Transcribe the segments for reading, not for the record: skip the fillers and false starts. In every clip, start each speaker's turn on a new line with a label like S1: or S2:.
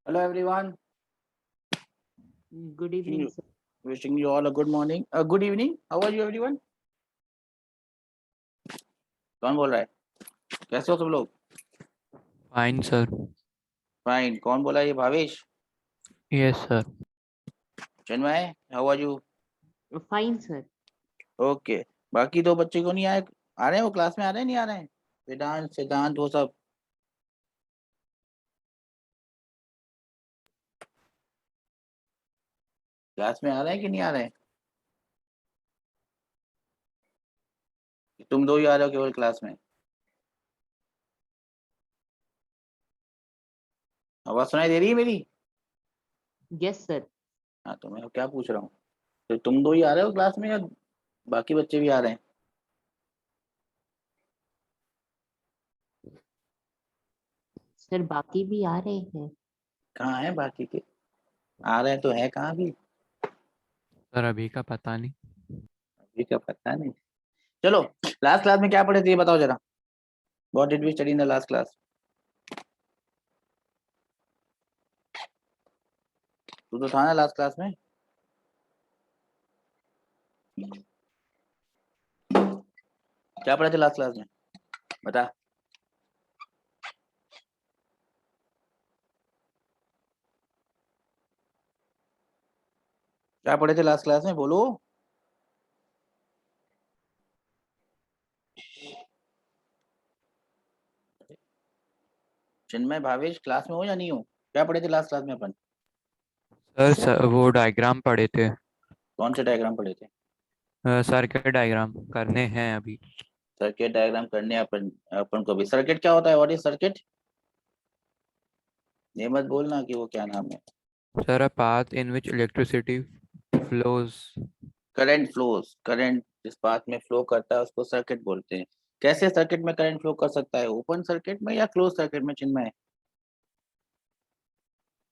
S1: Hello everyone.
S2: Good evening, sir.
S1: Wishing you all a good morning. Good evening. How are you everyone? कौन बोल रहा है? कैसे हो सब लोग?
S3: Fine, sir.
S1: Fine. कौन बोला ये Bhavesh?
S3: Yes, sir.
S1: Chinmay, how are you?
S2: Fine, sir.
S1: Okay. बाकी दो बच्चे को नहीं आए? आ रहे हैं वो क्लास में आ रहे हैं नहीं आ रहे हैं? वेदांत सिद्धांत वो सब क्लास में आ रहे हैं कि नहीं आ रहे हैं? तुम दो ही आ रहे हो केवल क्लास में? आवाज सुनाई दे रही है मेरी?
S2: Yes, sir.
S1: हाँ तो मैं क्या पूछ रहा हूँ, तो तुम दो ही आ रहे हो क्लास में या बाकी बच्चे भी आ रहे हैं?
S2: सर बाकी भी आ रहे हैं।
S1: कहाँ है बाकी के? आ रहे हैं तो है कहाँ भी?
S3: सर अभी का पता नहीं।
S1: अभी का पता नहीं। चलो लास्ट क्लास में क्या पढ़े थे ये बताओ जरा। What did we study in the last class? तू तो था ना लास्ट क्लास में? क्या पढ़े थे लास्ट क्लास में बता। क्या पढ़े थे लास्ट क्लास में बोलो। चिन्मय भावेश क्लास में हो या नहीं हो? क्या पढ़े थे लास्ट क्लास में अपन?
S3: सर वो डायग्राम पढ़े थे।
S1: कौन से डायग्राम पढ़े थे?
S3: सर्किट डायग्राम करने हैं अभी।
S1: सर्किट डायग्राम करने अपन अपन को भी। सर्किट क्या होता है? What is circuit? ये मत बोलना कि वो क्या नाम है।
S3: Sir a path in which electricity flows.
S1: Current flows. Current जिस पाथ में फ्लो करता है उसको सर्किट बोलते हैं। कैसे सर्किट में करंट फ्लो कर सकता है? ओपन सर्किट में या क्लोज सर्किट में चिन्मय?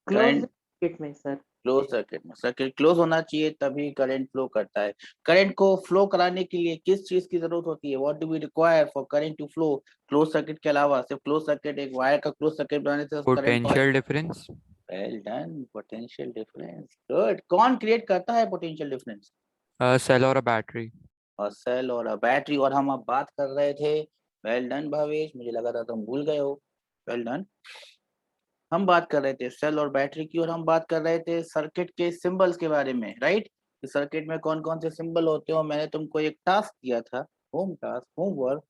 S2: क्लोज
S1: करंट
S2: सर्किट में सर।
S1: क्लोज सर्किट में। सर्किट क्लोज होना चाहिए तभी करंट फ्लो करता है। करंट को फ्लो कराने के लिए किस चीज की जरूरत होती है? What do we require for current to flow? Close circuit के अलावा सिर्फ क्लोज सर्किट, एक वायर का क्लोज सर्किट बनाने से current
S3: Potential difference.
S1: Well done. Potential difference. Good. कौन क्रिएट करता है potential difference?
S3: Cell or a battery.
S1: और सेल और बैटरी। और हम अब बात कर रहे थे, वेल डन भावेश, मुझे लगा था तुम भूल गए हो। Well done. हम बात कर रहे थे सेल और बैटरी की, और हम बात कर रहे थे सर्किट के सिंबल्स के बारे में, राइट? सर्किट में कौन कौन से सिंबल होते हो। मैंने तुमको एक टास्क दिया था, होम टास्क, होमवर्क,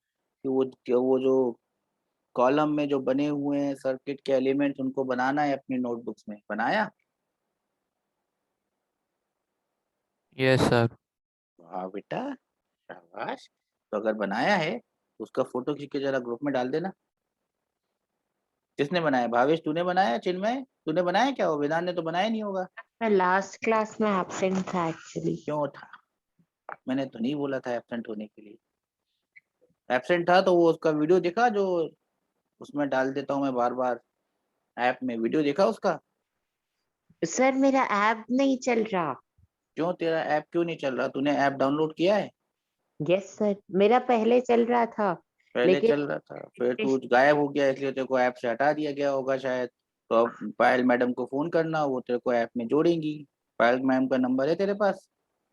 S1: कि वो जो कॉलम में जो बने हुए हैं सर्किट के एलिमेंट्स उनको बनाना है अपनी नोटबुक्स में। बनाया?
S3: Yes, sir.
S1: वाह बेटा, शाबाश। तो अगर बनाया है तो उसका फोटो खींच के जरा ग्रुप में डाल देना। किसने बनाया? भावेश तूने बनाया? चिन्मय तूने बनाया? क्या हो, वेदांत ने तो बनाया नहीं होगा।
S2: मैं लास्ट क्लास में एब्सेंट था एक्चुअली।
S1: क्यों था? मैंने तो नहीं बोला था एब्सेंट होने के लिए। एब्सेंट था तो वो उसका वीडियो देखा जो उसमें डाल देता हूँ मैं बार बार ऐप में, वीडियो देखा उसका?
S2: सर मेरा ऐप नहीं चल रहा।
S1: क्यों तेरा ऐप क्यों नहीं चल रहा? तूने ऐप डाउनलोड किया है?
S2: यस सर, मेरा पहले चल रहा था
S1: पहले
S2: लेकिन
S1: चल रहा था, फिर तू गायब हो गया इसलिए तेरे को ऐप से हटा दिया गया होगा शायद। तो अब पायल मैडम को फोन करना, वो तेरे को ऐप में जोड़ेंगी। पायल मैम का नंबर है तेरे पास?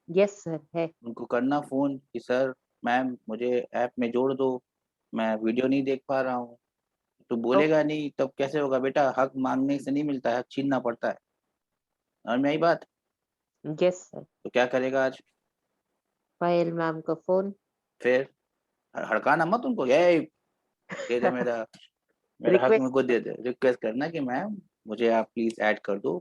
S2: यस सर है।
S1: उनको करना फोन कि सर मैम मुझे ऐप में जोड़ दो, मैं वीडियो नहीं देख पा रहा हूँ। तो बोलेगा नहीं तब कैसे होगा बेटा? हक मांगने से नहीं मिलता है, हक छीनना पड़ता है। और मैं यही बात।
S2: Yes sir.
S1: तो क्या करेगा आज?
S2: पायल मैम का फोन।
S1: फिर हड़काना मत उनको, ये दे दे मेरा मेरा हक
S2: रिक्वेस्ट।
S1: मुझको दे दे। रिक्वेस्ट करना कि मैम मुझे आप प्लीज ऐड कर दो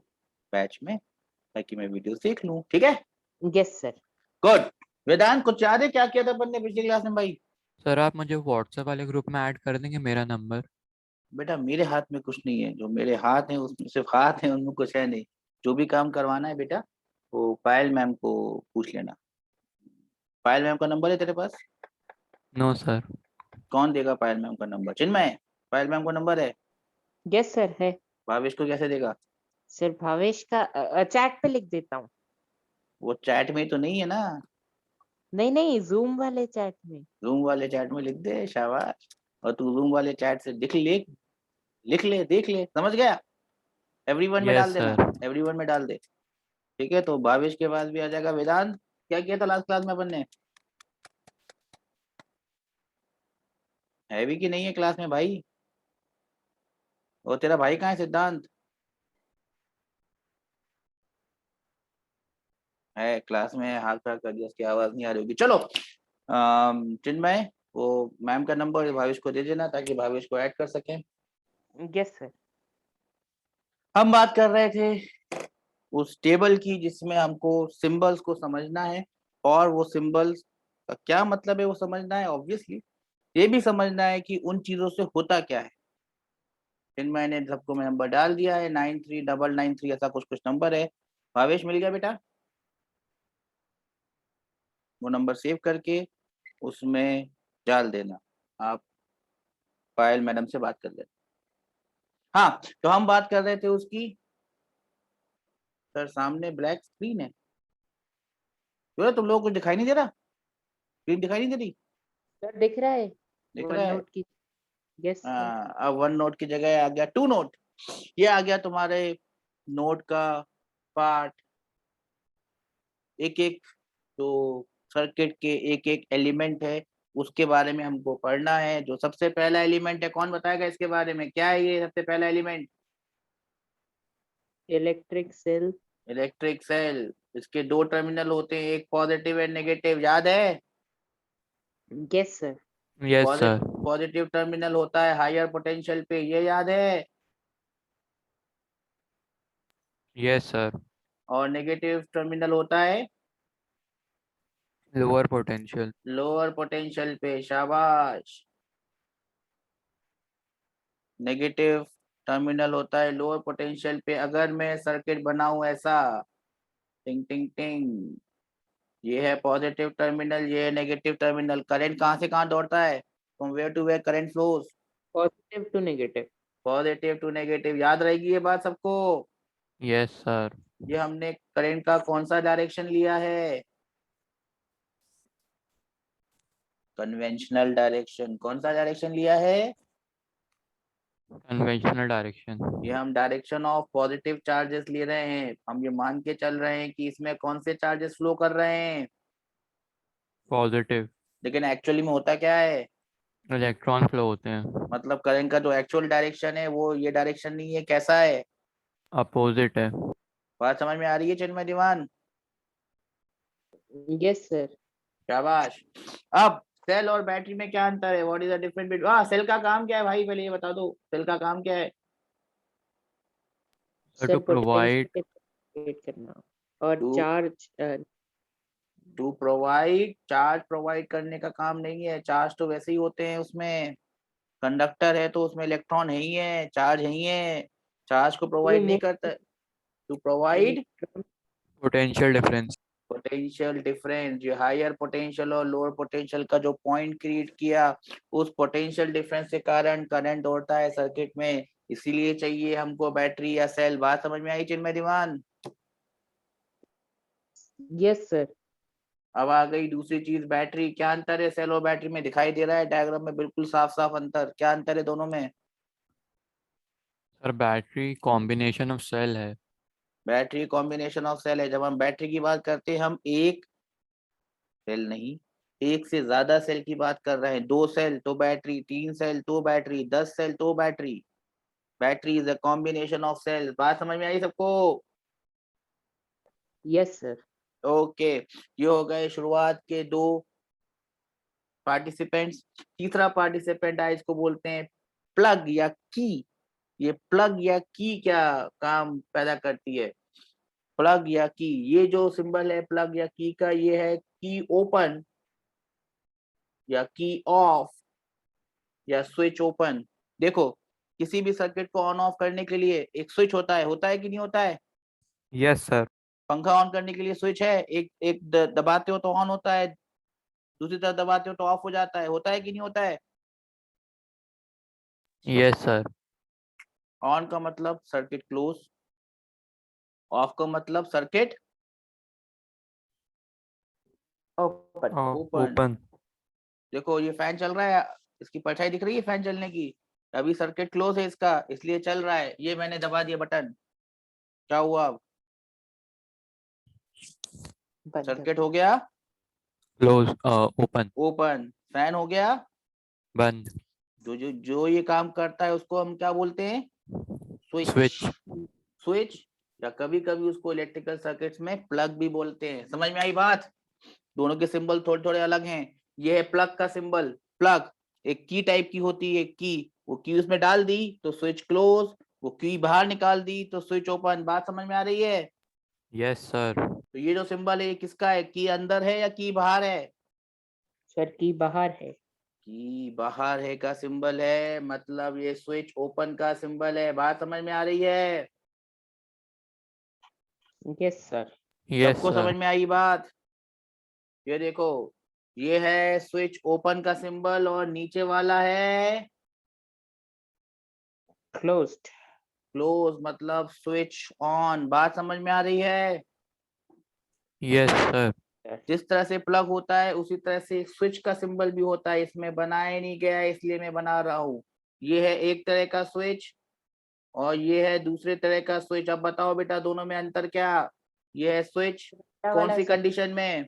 S1: बैच में ताकि मैं वीडियो देख लूं, ठीक है?
S2: Yes sir.
S1: गुड। वेदांत कुछ याद है क्या किया था अपन ने पिछली क्लास में भाई?
S3: सर आप मुझे व्हाट्सएप वाले ग्रुप में ऐड कर देंगे मेरा नंबर?
S1: बेटा मेरे हाथ में कुछ नहीं है, जो मेरे हाथ है उसमें सिर्फ हाथ है, उनमें कुछ है नहीं। जो भी काम करवाना है बेटा वो पायल मैम को पूछ लेना। पायल मैम का नंबर है तेरे पास?
S3: No sir.
S1: कौन देगा पायल मैम का नंबर? चिन्मय, पायल मैम का नंबर है?
S2: यस सर है।
S1: भावेश को कैसे देगा?
S2: सर भावेश का चैट पे लिख देता हूँ।
S1: वो चैट में तो नहीं है ना?
S2: नहीं नहीं, जूम वाले चैट में।
S1: जूम वाले चैट में लिख दे, शाबाश। और तू जूम वाले चैट से लिख ले, लिख ले, देख ले, समझ गया? एवरीवन में
S3: Yes,
S1: डाल देना,
S3: sir.
S1: एवरीवन में डाल दे। ठीक है, तो भावेश के बाद भी आ जाएगा वेदांत। क्या किया था लास्ट क्लास में अपन ने? है भी कि नहीं है क्लास में भाई? और तेरा भाई कहाँ है सिद्धांत? है क्लास में, हाथ खड़ा कर दिया, उसकी आवाज नहीं आ रही होगी। चलो चिन्मय, वो मैम का नंबर भावेश को दे देना ताकि भावेश को ऐड कर सकें।
S2: Yes sir.
S1: हम बात कर रहे थे उस टेबल की जिसमें हमको सिंबल्स को समझना है, और वो सिंबल्स का क्या मतलब है वो समझना है, ऑब्वियसली ये भी समझना है कि उन चीजों से होता क्या है। फिर मैंने सबको मैं नंबर डाल दिया है, 939993 ऐसा कुछ कुछ नंबर है। भावेश मिल गया बेटा? वो नंबर सेव करके उसमें डाल देना, आप पायल मैडम से बात कर लेना। हाँ, तो हम बात कर रहे थे उसकी। सर सामने ब्लैक स्क्रीन है, तो तुम लोगों को कुछ दिखाई नहीं दे रहा? स्क्रीन दिखाई नहीं दे रही?
S2: सर दिख रहा है
S1: दिख
S2: वन
S1: रहा है?
S2: नोट की। Yes sir.
S1: अब वन नोट की जगह आ गया टू नोट। ये आ गया तुम्हारे नोट का पार्ट। एक एक जो सर्किट के एक एक एलिमेंट है उसके बारे में हमको पढ़ना है। जो सबसे पहला एलिमेंट है, कौन बताएगा इसके बारे में, क्या है ये सबसे पहला element?
S2: Electric cell.
S1: Electric cell. इसके दो टर्मिनल होते हैं, एक पॉजिटिव एंड नेगेटिव, याद है?
S2: Yes sir.
S3: Yes, sir.
S1: Positive terminal होता है हायर पोटेंशियल पे, ये याद है?
S3: Yes, sir.
S1: और नेगेटिव टर्मिनल होता है
S3: Lower potential.
S1: लोअर पोटेंशियल पे, शाबाश। नेगेटिव टर्मिनल होता है लोअर पोटेंशियल पे। अगर मैं सर्किट बनाऊं ऐसा, टिंग टिंग टिंग, ये है पॉजिटिव टर्मिनल, ये है नेगेटिव टर्मिनल। करंट कहाँ से कहाँ दौड़ता है? From where to where current flows?
S2: Positive to negative.
S1: Positive to negative, याद रहेगी ये बात सबको?
S3: Yes, sir.
S1: ये हमने करंट का कौन सा डायरेक्शन लिया है? Conventional direction. कौन सा डायरेक्शन लिया है?
S3: Conventional direction.
S1: ये हम डायरेक्शन ऑफ पॉजिटिव चार्जेस ले रहे हैं। हम ये मान के चल रहे हैं कि इसमें कौन से चार्जेस फ्लो कर रहे हैं,
S3: Positive.
S1: लेकिन एक्चुअली में होता क्या है?
S3: Electron flow होते हैं.
S1: मतलब करंट का जो एक्चुअल डायरेक्शन है वो ये डायरेक्शन नहीं है, कैसा है?
S3: Opposite है.
S1: बात समझ में आ रही है चिन्मय दीवान?
S2: Yes sir.
S1: शाबाश। अब सेल और बैटरी में क्या अंतर है? What is the difference between, cell का काम क्या है भाई, पहले ये बता दो, सेल का काम क्या है?
S3: To
S2: sir
S3: provide
S2: potential create करना और
S1: to
S2: charge.
S1: To provide, charge provide करने का काम नहीं है। चार्ज तो वैसे ही होते हैं उसमें, कंडक्टर है तो उसमें इलेक्ट्रॉन है ही है, चार्ज है ही है। चार्ज को प्रोवाइड नहीं करता, to provide
S3: potential difference.
S1: Potential difference. जो हायर पोटेंशियल और लोअर पोटेंशियल का जो पॉइंट क्रिएट किया, उस पोटेंशियल डिफरेंस के कारण करंट दौड़ता है सर्किट में, इसीलिए चाहिए हमको बैटरी या सेल। बात समझ में आई चिन्मय दीवान?
S2: Yes sir.
S1: अब आ गई दूसरी चीज, बैटरी। क्या अंतर है सेल और बैटरी में? दिखाई दे रहा है डायग्राम में, बिल्कुल साफ साफ अंतर। क्या अंतर है दोनों में?
S3: Sir battery combination of cell है.
S1: बैटरी कॉम्बिनेशन ऑफ सेल है। जब हम बैटरी की बात करते हैं, हम एक सेल नहीं, एक से ज्यादा सेल की बात कर रहे हैं। दो सेल तो बैटरी, तीन सेल तो बैटरी, 10 सेल तो battery. Battery is a combination of cell. बात समझ में आई सबको?
S2: Yes sir.
S1: ओके, ये हो गए शुरुआत के दो पार्टिसिपेंट्स। तीसरा पार्टिसिपेंट है, इसको बोलते हैं प्लग या की। ये प्लग या की क्या काम पैदा करती है? प्लग या की, ये जो सिंबल है प्लग या की का, ये है की ओपन या की ऑफ या स्विच ओपन। देखो, किसी भी सर्किट को ऑन ऑफ करने के लिए एक स्विच होता है कि नहीं होता है?
S3: Yes, sir.
S1: पंखा ऑन करने के लिए स्विच है, एक एक दबाते हो तो ऑन होता है, दूसरी तरफ दबाते हो तो ऑफ हो जाता है। होता है कि नहीं होता है?
S3: Yes, sir.
S1: ऑन का मतलब सर्किट क्लोज, ऑफ का मतलब सर्किट
S2: ओपन।
S1: ओपन।
S3: Open.
S1: देखो ये फैन चल रहा है, इसकी परछाई दिख रही है फैन चलने की। अभी सर्किट क्लोज है इसका, इसलिए चल रहा है। ये मैंने दबा दिया बटन, क्या हुआ? अब
S2: बंद हो
S1: सर्किट हो गया
S3: क्लोज, ओपन,
S1: ओपन, फैन हो गया
S3: बंद,
S1: जो जो जो ये काम करता है उसको हम क्या बोलते हैं? स्विच।
S3: स्विच।
S1: स्विच, या कभी कभी उसको इलेक्ट्रिकल सर्किट्स में प्लग भी बोलते हैं। समझ में आई बात? दोनों के सिंबल थोड़े थोड़े अलग हैं। ये है प्लग का सिंबल। प्लग एक की टाइप की होती है, की। वो की उसमें डाल दी तो स्विच क्लोज, वो की बाहर निकाल दी तो स्विच ओपन। बात समझ में आ रही है?
S3: Yes sir.
S1: तो ये जो सिंबल है ये किसका है? की अंदर है या की बाहर है?
S2: सर, की बाहर है।
S1: की बाहर है का सिंबल है, मतलब ये स्विच ओपन का सिंबल है। बात समझ में आ रही है?
S2: Yes sir.
S3: यस
S1: सबको समझ
S3: सर।
S1: में आई बात? ये देखो, ये है स्विच ओपन का सिंबल और नीचे वाला है
S2: क्लोज्ड।
S1: क्लोज, मतलब स्विच ऑन। बात समझ में आ रही है?
S3: Yes sir.
S1: जिस तरह से प्लग होता है उसी तरह से स्विच का सिंबल भी होता है। इसमें बनाया नहीं गया है इसलिए मैं बना रहा हूँ। ये है एक तरह का स्विच और ये है दूसरे तरह का स्विच। अब बताओ बेटा दोनों में अंतर क्या? ये है स्विच कौन
S2: वाला
S1: सी
S2: सर।
S1: कंडीशन में?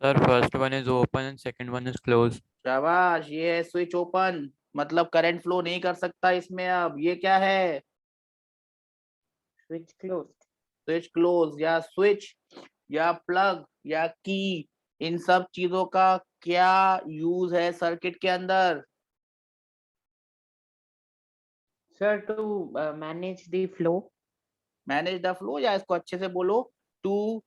S3: Sir first one is open and second one is close.
S1: शाबाश, ये है स्विच ओपन, मतलब करंट फ्लो नहीं कर सकता इसमें। अब ये क्या है?
S2: Switch closed.
S1: स्विच क्लोज या स्विच या प्लग या की, इन सब चीजों का क्या यूज है सर्किट के अंदर?
S2: Sir, to manage the flow.
S1: Manage the flow, या इसको अच्छे से बोलो, to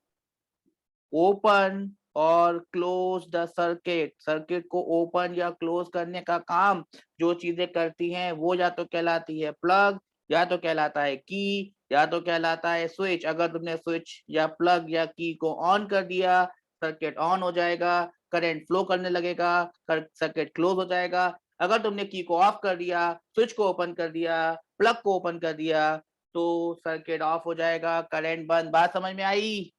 S1: open or close the circuit. Circuit को ओपन या क्लोज करने का काम जो चीजें करती हैं वो या तो कहलाती है प्लग, या तो कहलाता है की, या तो कहलाता है स्विच। अगर तुमने स्विच या प्लग या की को ऑन कर दिया, सर्किट ऑन हो जाएगा, करंट फ्लो करने लगेगा, सर्किट क्लोज हो जाएगा। अगर तुमने की को ऑफ कर दिया, स्विच को ओपन कर दिया, प्लग को ओपन कर दिया, तो सर्किट ऑफ हो जाएगा, करंट बंद। बात समझ में आई?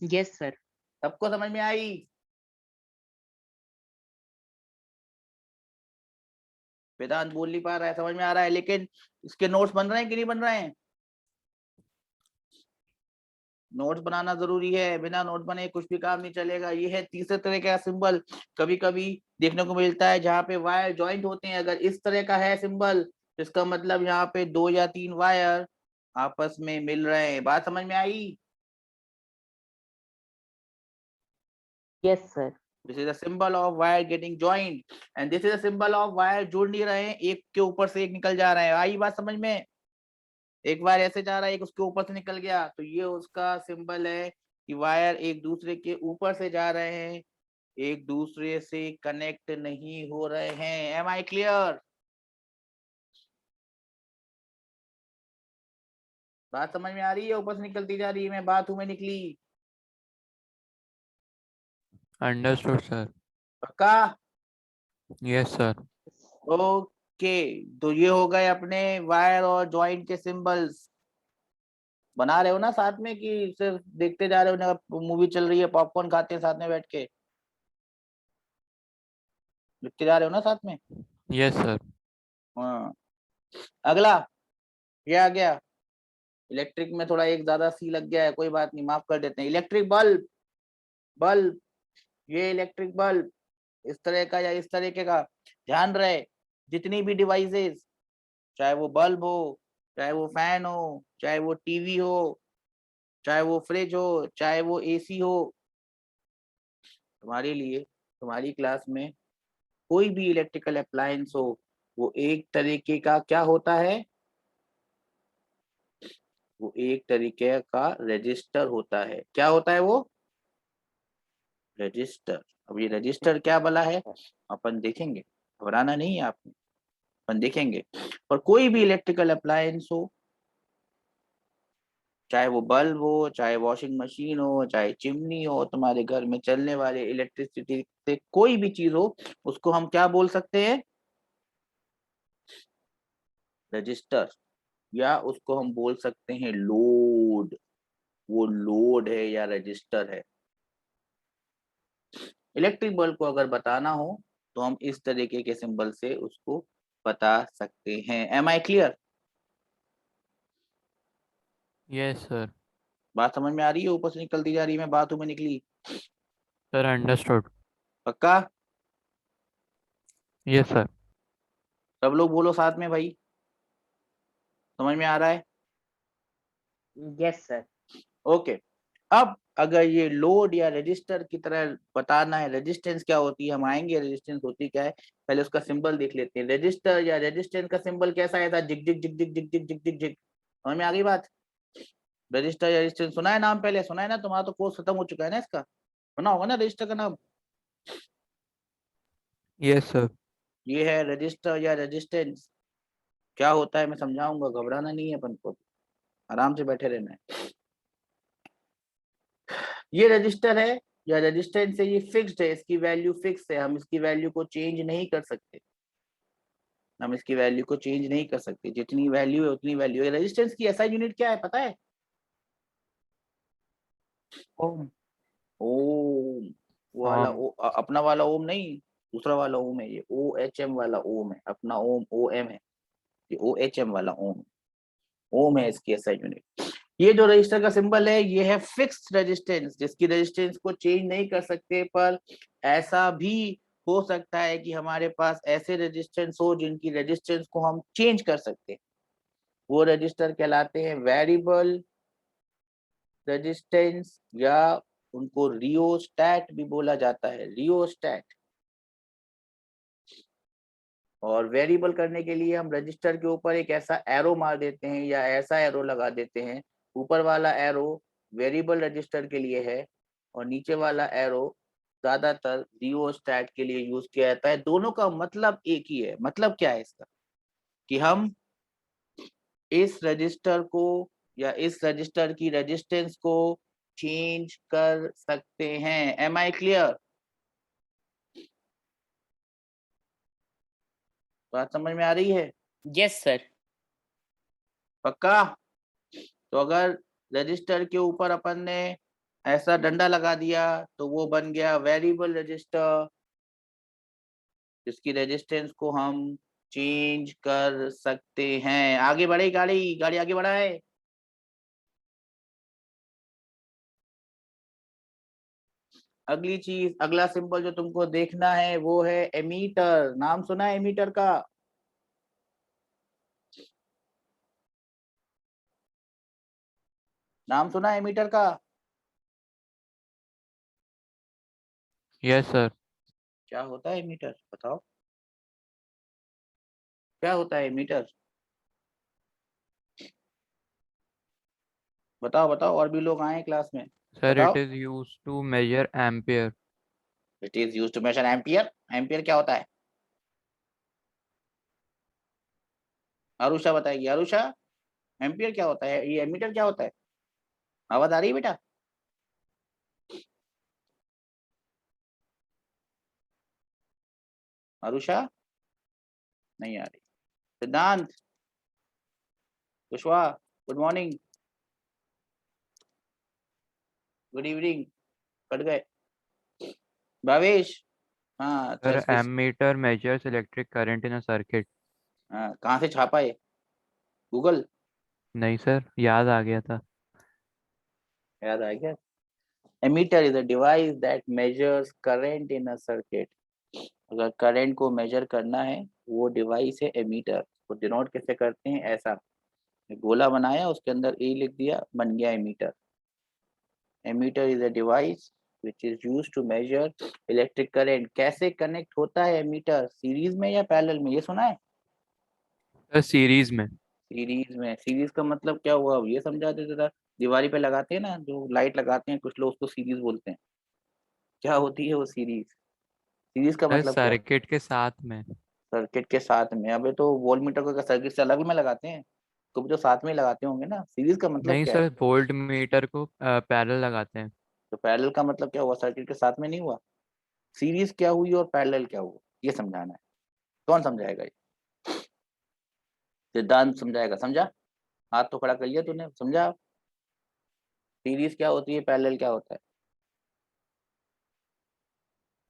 S2: Yes sir.
S1: सबको समझ में आई? वेदांत बोल नहीं पा रहा है, समझ में आ रहा है, लेकिन इसके नोट्स बन रहे हैं कि नहीं बन रहे हैं? नोट्स बनाना जरूरी है, बिना नोट बने कुछ भी काम नहीं चलेगा। ये है तीसरे तरह का सिंबल। कभी कभी देखने को मिलता है जहाँ पे वायर ज्वाइंट होते हैं। अगर इस तरह का है सिंबल, इसका मतलब यहाँ पे 2 या 3 वायर आपस में मिल रहे हैं। बात समझ में आई?
S2: Yes sir.
S1: This is a symbol of wire getting joint, and this is a symbol of wire जुड़ नहीं रहे हैं, एक के ऊपर से एक निकल जा रहे हैं। आई बात समझ में? एक वायर ऐसे जा रहा है, एक उसके ऊपर से निकल गया, तो ये उसका सिंबल है कि वायर एक दूसरे के ऊपर से जा रहे हैं, एक दूसरे से कनेक्ट नहीं हो रहे हैं। Am I clear? बात समझ में आ रही है? ऊपर से निकलती जा रही है, मैं बात हूं में निकली?
S3: Understood sir.
S1: पक्का?
S3: Yes sir.
S1: ओके, तो ये हो गए अपने वायर और ज्वाइंट के सिंबल्स। बना रहे हो ना साथ में, कि सिर्फ देखते जा रहे हो ना? मूवी चल रही है, पॉपकॉर्न खाते हैं साथ में बैठ के, लिखते जा रहे हो ना साथ में?
S3: Yes sir.
S1: हाँ। अगला ये आ गया। इलेक्ट्रिक में थोड़ा एक ज्यादा सी लग गया है, कोई बात नहीं, माफ कर देते हैं। Electric bulb. बल्ब, ये इलेक्ट्रिक बल्ब इस तरह का या इस तरीके का, ध्यान रहे, जितनी भी डिवाइसेस, चाहे वो बल्ब हो, चाहे वो फैन हो, चाहे वो टीवी हो, चाहे वो फ्रिज हो, चाहे वो एसी हो, तुम्हारे लिए, तुम्हारी क्लास में कोई भी इलेक्ट्रिकल अप्लायंस हो, वो एक तरीके का क्या होता है? वो एक तरीके का रजिस्टर होता है। क्या होता है वो? रजिस्टर। अब ये रजिस्टर क्या भला है, अपन देखेंगे, घबराना नहीं है आपने, अपन देखेंगे। और कोई भी इलेक्ट्रिकल अप्लायंस हो, चाहे वो बल्ब हो, चाहे वॉशिंग मशीन हो, चाहे चिमनी हो, तुम्हारे घर में चलने वाले इलेक्ट्रिसिटी से कोई भी चीज हो, उसको हम क्या बोल सकते हैं? रजिस्टर। या उसको हम बोल सकते हैं लोड। वो लोड है या रजिस्टर है। इलेक्ट्रिक बल्ब को अगर बताना हो तो हम इस तरीके के सिंबल से उसको बता सकते हैं। Am I clear?
S3: Yes sir.
S1: बात समझ में आ रही है? ऊपर से निकलती जा रही है, मैं बात में निकली?
S3: Sir understood.
S1: पक्का?
S3: Yes sir.
S1: सब लोग बोलो साथ में भाई, समझ में आ रहा है?
S2: Yes sir.
S1: ओके। अब अगर ये लोड या रजिस्टर की तरह बताना है, रेजिस्टेंस क्या होती है, हम आएंगे रेजिस्टेंस होती क्या है, पहले उसका सिंबल देख लेते हैं। रजिस्टर या रेजिस्टेंस का सिंबल कैसा आया था? Zig zig zig zig zig zig zig zig zig. समझ में आ गई बात? रजिस्टर या रेजिस्टेंस सुना है नाम? पहले सुना है ना? तुम्हारा तो कोर्स खत्म हो चुका है ना इसका, सुना होगा ना रजिस्टर का नाम?
S3: Yes sir.
S1: ये है रजिस्टर या रेजिस्टेंस। क्या होता है मैं समझाऊंगा, घबराना नहीं है अपन को, आराम से बैठे रहना है। ये रजिस्टर है या रेजिस्टेंस है, ये फिक्स्ड है, इसकी वैल्यू फिक्स है, हम इसकी वैल्यू को चेंज नहीं कर सकते, हम इसकी वैल्यू को चेंज नहीं कर सकते, जितनी वैल्यू है उतनी वैल्यू है। रेजिस्टेंस की एसआई यूनिट क्या है पता है?
S2: ओम।
S1: ओम। वो वाला
S3: um,
S1: अपना वाला ओम नहीं, दूसरा वाला ओम है ये, ओ एच एम वाला ओम है, अपना ओम ओ एम है, ये ओ एच एम वाला ओम है, ओम है इसकी एसआई यूनिट। ये जो रजिस्टर का सिंबल है ये है फिक्स्ड रेजिस्टेंस, जिसकी रेजिस्टेंस को चेंज नहीं कर सकते। पर ऐसा भी हो सकता है कि हमारे पास ऐसे रेजिस्टेंस हो जिनकी रेजिस्टेंस को हम चेंज कर सकते हैं, वो रजिस्टर कहलाते हैं वेरिएबल रेजिस्टेंस, या उनको रियोस्टैट भी बोला जाता है, रियोस्टैट। और वेरिएबल करने के लिए हम रजिस्टर के ऊपर एक ऐसा एरो मार देते हैं या ऐसा एरो लगा देते हैं, ऊपर वाला एरो वेरिएबल रजिस्टर के लिए है और नीचे वाला एरो ज्यादातर रियोस्टैट के लिए यूज किया जाता है। दोनों का मतलब एक ही है। मतलब क्या है इसका? कि हम इस रजिस्टर को या इस रजिस्टर की रेजिस्टेंस को चेंज कर सकते हैं। Am I clear? बात समझ में आ रही है?
S2: Yes sir.
S1: पक्का? तो अगर रजिस्टर के ऊपर अपन ने ऐसा डंडा लगा दिया तो वो बन गया वेरिएबल रजिस्टर, जिसकी रेजिस्टेंस को हम चेंज कर सकते हैं। आगे बढ़े गाड़ी, गाड़ी आगे बढ़ा है। अगली चीज, अगला सिंबल जो तुमको देखना है वो है एमीटर। नाम सुना है एमीटर का? नाम सुना है एमीटर का?
S3: Yes sir.
S1: क्या होता है एमीटर बताओ, क्या होता है एमीटर? बताओ बताओ, और भी लोग आए क्लास में,
S3: सर इट
S1: बताओ।
S3: Is used to measure ampere.
S1: It is used to measure ampere. Ampere क्या होता है? आरुषा बताएगी। आरुषा, एम्पियर क्या होता है, ये एमीटर क्या होता है? आवाज आ रही है बेटा? आरुषा नहीं आ रही। Siddhant, Kushwa, good morning, good evening, cut गए। भावेश, हाँ अच्छा
S3: सर
S1: इसकी,
S3: ammeter measures electric current in a circuit.
S1: हाँ कहाँ से छापा है? गूगल?
S3: नहीं सर, याद आ गया था।
S1: याद आ गया। Ammeter is a device that measures current in a circuit. अगर करंट को मेजर करना है, वो डिवाइस है एमीटर। को डिनोट कैसे करते हैं? ऐसा गोला बनाया, उसके अंदर ए लिख दिया, बन गया ammeter. Ammeter is a device which is used to measure electric current। कैसे कनेक्ट होता है एमीटर? सीरीज में या पैरेलल में, ये सुना है?
S3: सर सीरीज में।
S1: सीरीज में। सीरीज का मतलब क्या हुआ, अब ये समझा दे जरा। दीवारी पे लगाते हैं ना, जो लाइट लगाते हैं कुछ लोग, उसको सीरीज बोलते हैं। क्या होती है वो सीरीज? सीरीज का
S3: सर
S1: मतलब क्या?
S3: सर्किट के साथ में।
S1: सर्किट के साथ में? अबे तो वोल्टमीटर को सर्किट से अलग में लगाते हैं, तो जो साथ में ही लगाते होंगे ना। सीरीज का मतलब
S3: नहीं
S1: क्या है?
S3: सर, वोल्ट मीटर को पैरेलल लगाते हैं।
S1: तो पैरेलल का मतलब क्या हुआ, सर्किट के साथ में नहीं हुआ। सीरीज क्या हुई और पैरेलल क्या हुआ, ये समझाना है। कौन समझाएगा ये? सिद्धांत समझाएगा। समझा? हाथ तो खड़ा कर लिया तूने, समझा? सीरीज क्या होती है, पैरेलल क्या होता है?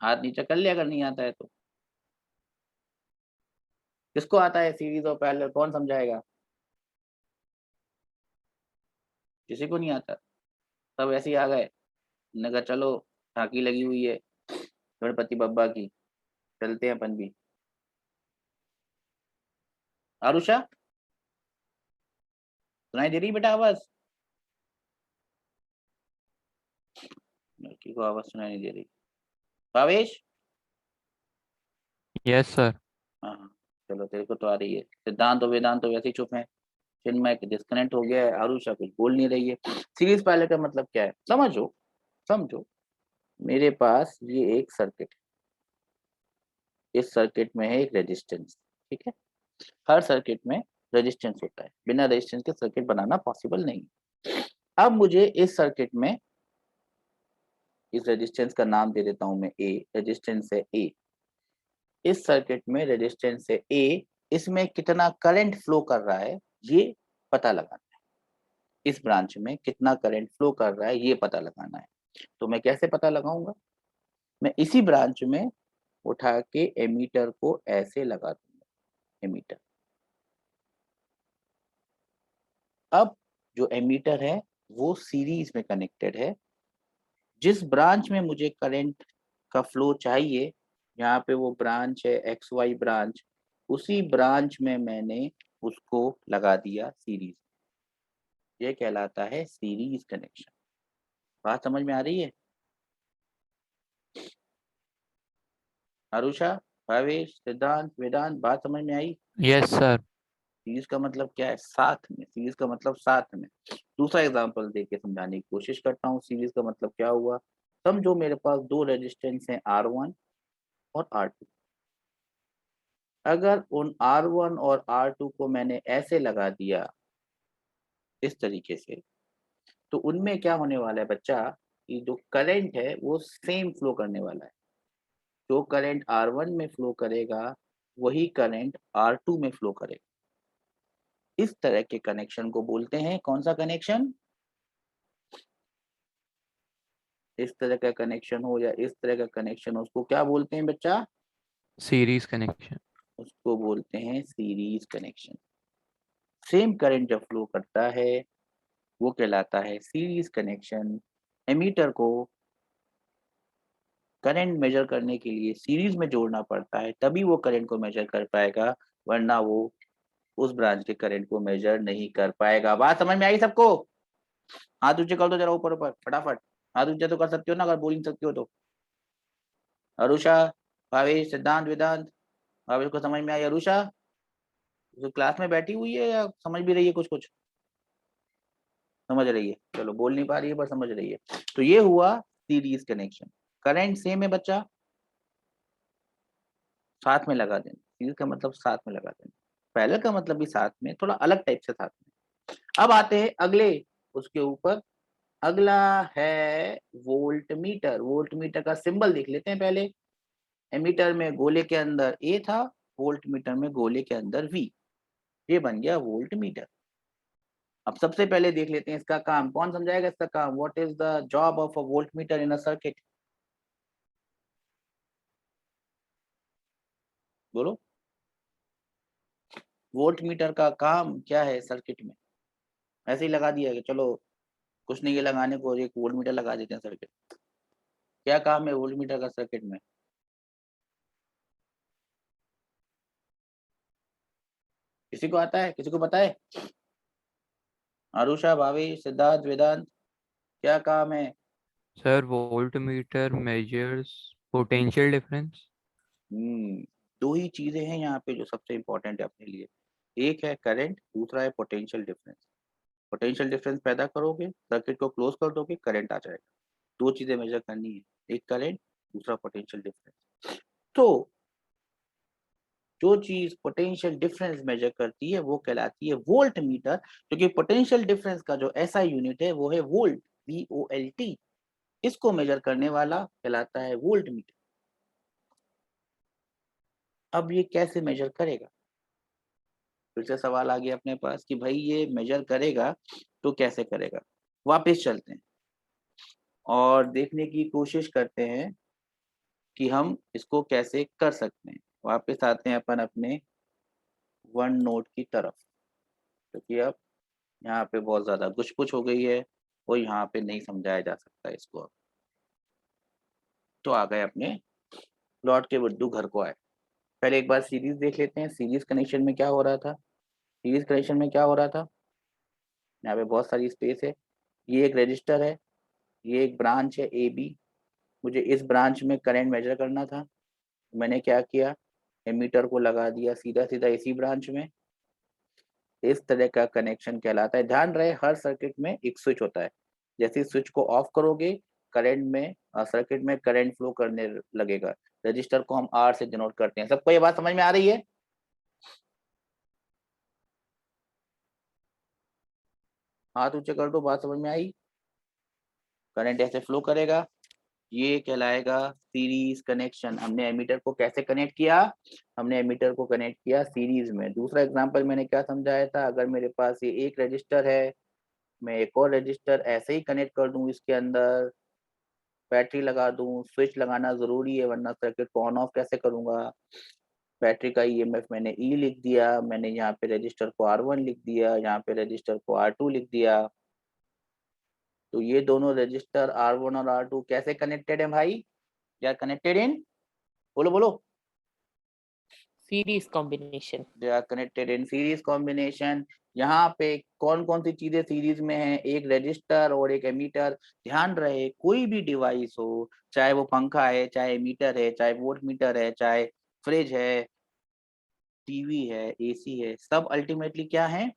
S1: हाथ नीचे कर लिया अगर नहीं आता है तो। किसको आता है सीरीज और पैरेलल, कौन समझाएगा? किसी को नहीं आता, सब ऐसे ही आ गए। मैंने कहा चलो झांकी लगी हुई है गणपति बप्पा की, चलते हैं अपन भी। आरुषा, सुनाई दे रही बेटा आवाज? लड़की को आवाज सुनाई नहीं दे रही। Bhavesh,
S3: yes sir.
S1: हाँ हाँ, चलो तेरे को तो आ रही है। सिद्धांत और वेदांत तो वैसे ही चुप है। चिन्मय डिस्कनेक्ट हो गया है, आरुषा कुछ बोल नहीं रही है। सीरीज पायलट का मतलब क्या है, समझो समझो। मेरे पास ये एक सर्किट, इस सर्किट में है एक रेजिस्टेंस, ठीक है। हर सर्किट में रेजिस्टेंस होता है, बिना रेजिस्टेंस के सर्किट बनाना पॉसिबल नहीं। अब मुझे इस सर्किट में, इस रेजिस्टेंस का नाम दे देता हूं मैं ए, रेजिस्टेंस है ए। इस सर्किट में रेजिस्टेंस है ए, इसमें कितना करंट फ्लो कर रहा है ये पता लगाना है। इस ब्रांच में कितना करंट फ्लो कर रहा है ये पता लगाना है। तो मैं कैसे पता लगाऊंगा? मैं इसी ब्रांच में उठा के एमीटर को ऐसे लगा दूंगा, एमीटर। अब जो एमीटर है वो सीरीज में कनेक्टेड है। जिस ब्रांच में मुझे करंट का फ्लो चाहिए, यहाँ पे वो ब्रांच है एक्स वाई ब्रांच, उसी ब्रांच में मैंने उसको लगा दिया सीरीज। ये कहलाता है सीरीज कनेक्शन। बात समझ में आ रही है? आरुषा, भावेश, सिद्धांत, वेदांत, बात समझ में आई?
S3: Yes sir.
S1: सीरीज का मतलब क्या है? साथ में। सीरीज का मतलब साथ में। दूसरा एग्जांपल देके समझाने की कोशिश करता हूँ सीरीज का मतलब क्या हुआ। समझो मेरे पास दो रेजिस्टेंस हैं R1 और R2। अगर उन R1 और R2 को मैंने ऐसे लगा दिया, इस तरीके से, तो उनमें क्या होने वाला है बच्चा, कि जो करंट है वो सेम फ्लो करने वाला है। जो करंट R1 में फ्लो करेगा वही करंट R2 में फ्लो करेगा। इस तरह के कनेक्शन को बोलते हैं कौन सा कनेक्शन? इस तरह का कनेक्शन हो या इस तरह का कनेक्शन हो, उसको क्या बोलते हैं बच्चा?
S3: Series connection.
S1: उसको बोलते हैं सीरीज कनेक्शन। सेम करंट जब फ्लो करता है वो कहलाता है सीरीज कनेक्शन। एमीटर को करंट मेजर करने के लिए सीरीज में जोड़ना पड़ता है, तभी वो करंट को मेजर कर पाएगा, वरना वो उस ब्रांच के करंट को मेजर नहीं कर पाएगा। बात समझ में आई सबको? हाथ ऊंचे कर दो जरा ऊपर ऊपर फटाफट। हाथ ऊंचे तो कर सकते हो ना, अगर बोल नहीं सकते हो तो। अरुषा, भावेश, सिद्धांत, वेदांत, भावेश को समझ में आई? अरुषा जो क्लास में बैठी हुई है या समझ भी रही है? कुछ कुछ समझ रही है, चलो बोल नहीं पा रही है पर समझ रही है। तो ये हुआ सीरीज कनेक्शन। करंट सेम है बच्चा, साथ में लगा देना। सीरीज का मतलब साथ में लगा देना। पैरेलल का मतलब भी साथ में, थोड़ा अलग टाइप से साथ में। अब आते हैं अगले, उसके ऊपर अगला है वोल्ट मीटर। वोल्ट मीटर का सिंबल देख लेते हैं पहले। एमीटर में गोले के अंदर ए था, वोल्ट मीटर में गोले के अंदर वी। ये बन गया वोल्ट मीटर। अब सबसे पहले देख लेते हैं इसका काम। कौन समझाएगा इसका काम? What is the job of a volt meter in a circuit? बोलो, वोल्ट मीटर का काम क्या है सर्किट में? ऐसे ही लगा दिया कि चलो कुछ नहीं है लगाने को, एक वोल्ट मीटर लगा देते हैं सर्किट। क्या काम है वोल्ट मीटर का सर्किट में? किसी को आता है? किसी को पता है? आरुषा, भाभी, सिद्धार्थ, वेदांत, क्या काम है?
S3: Sir volt meter measures potential difference.
S1: Hmm, दो ही चीजें हैं यहाँ पे जो सबसे इंपॉर्टेंट है अपने लिए। एक है करंट, दूसरा है पोटेंशियल डिफरेंस। पोटेंशियल डिफरेंस पैदा करोगे, सर्किट को क्लोज कर दोगे, करंट आ जाएगा। दो चीजें मेजर करनी है, एक करंट, दूसरा पोटेंशियल डिफरेंस। तो जो चीज पोटेंशियल डिफरेंस मेजर करती है वो कहलाती है वोल्ट मीटर, क्योंकि पोटेंशियल डिफरेंस का जो ऐसा यूनिट है वो है वोल्ट, VOLT। इसको मेजर करने वाला कहलाता है वोल्ट मीटर। अब ये कैसे मेजर करेगा? फिर से सवाल आ गया अपने पास कि भाई ये मेजर करेगा तो कैसे करेगा। वापस चलते हैं और देखने की कोशिश करते हैं कि हम इसको कैसे कर सकते हैं। वापस आते हैं अपन अपने वन नोट की तरफ, क्योंकि अब यहाँ पे बहुत ज्यादा कुछ कुछ हो गई है, और यहाँ पे नहीं समझाया जा सकता इसको। तो आ गए अपने, लौट के बुड्ढू घर को आए। पहले एक बार सीरीज देख लेते हैं, सीरीज कनेक्शन में क्या हो रहा था। सीरीज कनेक्शन में क्या हो रहा था, यहाँ पे बहुत सारी स्पेस है, ये एक रजिस्टर है, ये एक ब्रांच है ए बी, मुझे इस ब्रांच में करंट मेजर करना था। मैंने क्या किया, एमीटर को लगा दिया सीधा सीधा इसी ब्रांच में। इस तरह का कनेक्शन कहलाता है। ध्यान रहे हर सर्किट में एक स्विच होता है, जैसे स्विच को ऑफ करोगे करंट में सर्किट में करंट फ्लो करने लगेगा। रजिस्टर को हम आर से डिनोट करते हैं। सबको ये बात समझ में आ रही है? हाथ ऊंचे कर दो, बात समझ में आई? करंट ऐसे फ्लो करेगा, ये कहलाएगा सीरीज कनेक्शन। हमने एमीटर को कैसे कनेक्ट किया, हमने एमीटर को कनेक्ट किया सीरीज में। दूसरा एग्जांपल मैंने क्या समझाया था, अगर मेरे पास ये एक रजिस्टर है, मैं एक और रजिस्टर ऐसे ही कनेक्ट कर दूं, इसके अंदर बैटरी लगा दूं। स्विच लगाना जरूरी है, वरना सर्किट को ऑन ऑफ कैसे करूंगा। बैटरी का ईएमएफ मैंने ई लिख दिया, मैंने यहाँ पे रजिस्टर को R1 लिख दिया, यहाँ पे रजिस्टर को R2 लिख दिया। तो ये दोनों रजिस्टर R1 और R2 कैसे कनेक्टेड है भाई? या कनेक्टेड इन, बोलो बोलो।
S4: Series combination.
S1: They are connected in series combination. यहाँ पे कौन कौन सी चीजें सीरीज में है, एक रजिस्टर और एक एमीटर। ध्यान रहे कोई भी डिवाइस हो, चाहे वो पंखा है, चाहे एमीटर है, चाहे वोल्ट मीटर है, चाहे फ्रिज है, टीवी है, एसी है, सब अल्टीमेटली क्या है,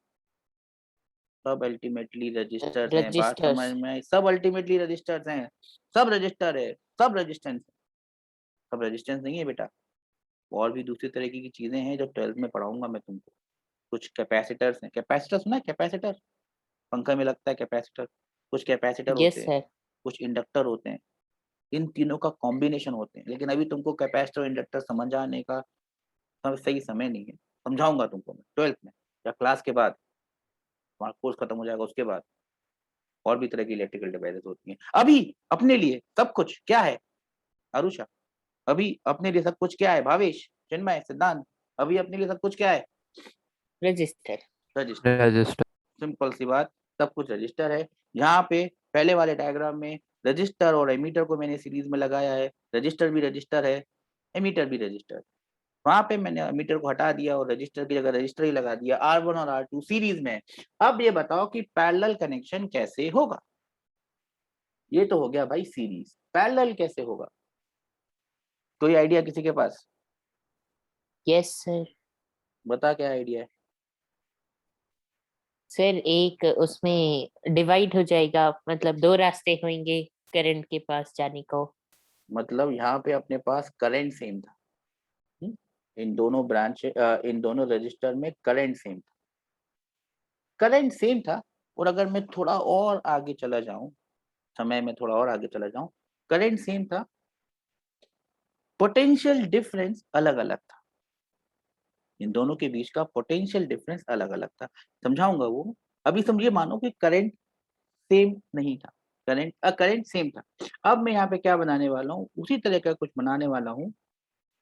S1: सब अल्टीमेटली रजिस्टर्स हैं। बात समझ
S4: रजिस्टर्स।
S1: में आई? सब अल्टीमेटली रजिस्टर्स हैं, सब रजिस्टर है, सब रेजिस्टेंस। सब रेजिस्टेंस नहीं है बेटा, और भी दूसरी तरीके की चीजें हैं जो 12th में पढ़ाऊंगा मैं तुमको। कुछ कैपेसिटर्स हैं, कैपेसिटर सुना है? कैपेसिटर पंखा में लगता है कैपेसिटर। कुछ कैपेसिटर
S4: यस
S1: होते हैं,
S4: सर।
S1: कुछ इंडक्टर होते हैं, इन तीनों का कॉम्बिनेशन होते हैं। लेकिन अभी तुमको कैपेसिटर और इंडक्टर समझ आने का सही समय नहीं है, समझाऊंगा तुमको मैं 12th में या क्लास के बाद, तुम्हारा कोर्स खत्म हो जाएगा उसके बाद। और भी तरह की इलेक्ट्रिकल डिवाइसेस होती हैं। अभी अपने लिए सब कुछ क्या है आरुषा? अभी अपने लिए सब कुछ क्या है भावेश, चिन्मय, सिद्धांत? अभी अपने लिए सब कुछ क्या है?
S4: रजिस्टर।
S1: रजिस्टर।
S3: रजिस्टर।
S1: सिंपल सी बात, सब कुछ रजिस्टर है। यहाँ पे पहले वाले डायग्राम में रजिस्टर और एमीटर को मैंने सीरीज में लगाया है। रजिस्टर भी रजिस्टर है, एमीटर भी रजिस्टर। वहां पे मैंने एमीटर को हटा दिया और रजिस्टर की जगह रजिस्टर ही लगा दिया। R1 और R2 सीरीज में। अब ये बताओ कि पैरेलल कनेक्शन कैसे होगा? ये तो हो गया भाई सीरीज, पैरेलल कैसे होगा? कोई आइडिया किसी के पास?
S4: Yes sir.
S1: बता क्या आइडिया है।
S4: सर एक उसमें डिवाइड हो जाएगा, मतलब दो रास्ते होंगे करंट के पास जाने को।
S1: मतलब यहाँ पे अपने पास करंट सेम था। इन दोनों ब्रांच इन दोनों रजिस्टर में करंट सेम था, करंट सेम था। और अगर मैं थोड़ा और आगे चला जाऊं, समय में थोड़ा और आगे चला जाऊं, करंट सेम था, पोटेंशियल डिफरेंस अलग अलग था। इन दोनों के बीच का पोटेंशियल डिफरेंस अलग अलग था, समझाऊंगा वो। अभी समझिए, मानो कि करंट सेम नहीं था, करंट सेम था। अब मैं यहाँ पे क्या बनाने वाला हूँ, उसी तरह का कुछ बनाने वाला हूँ।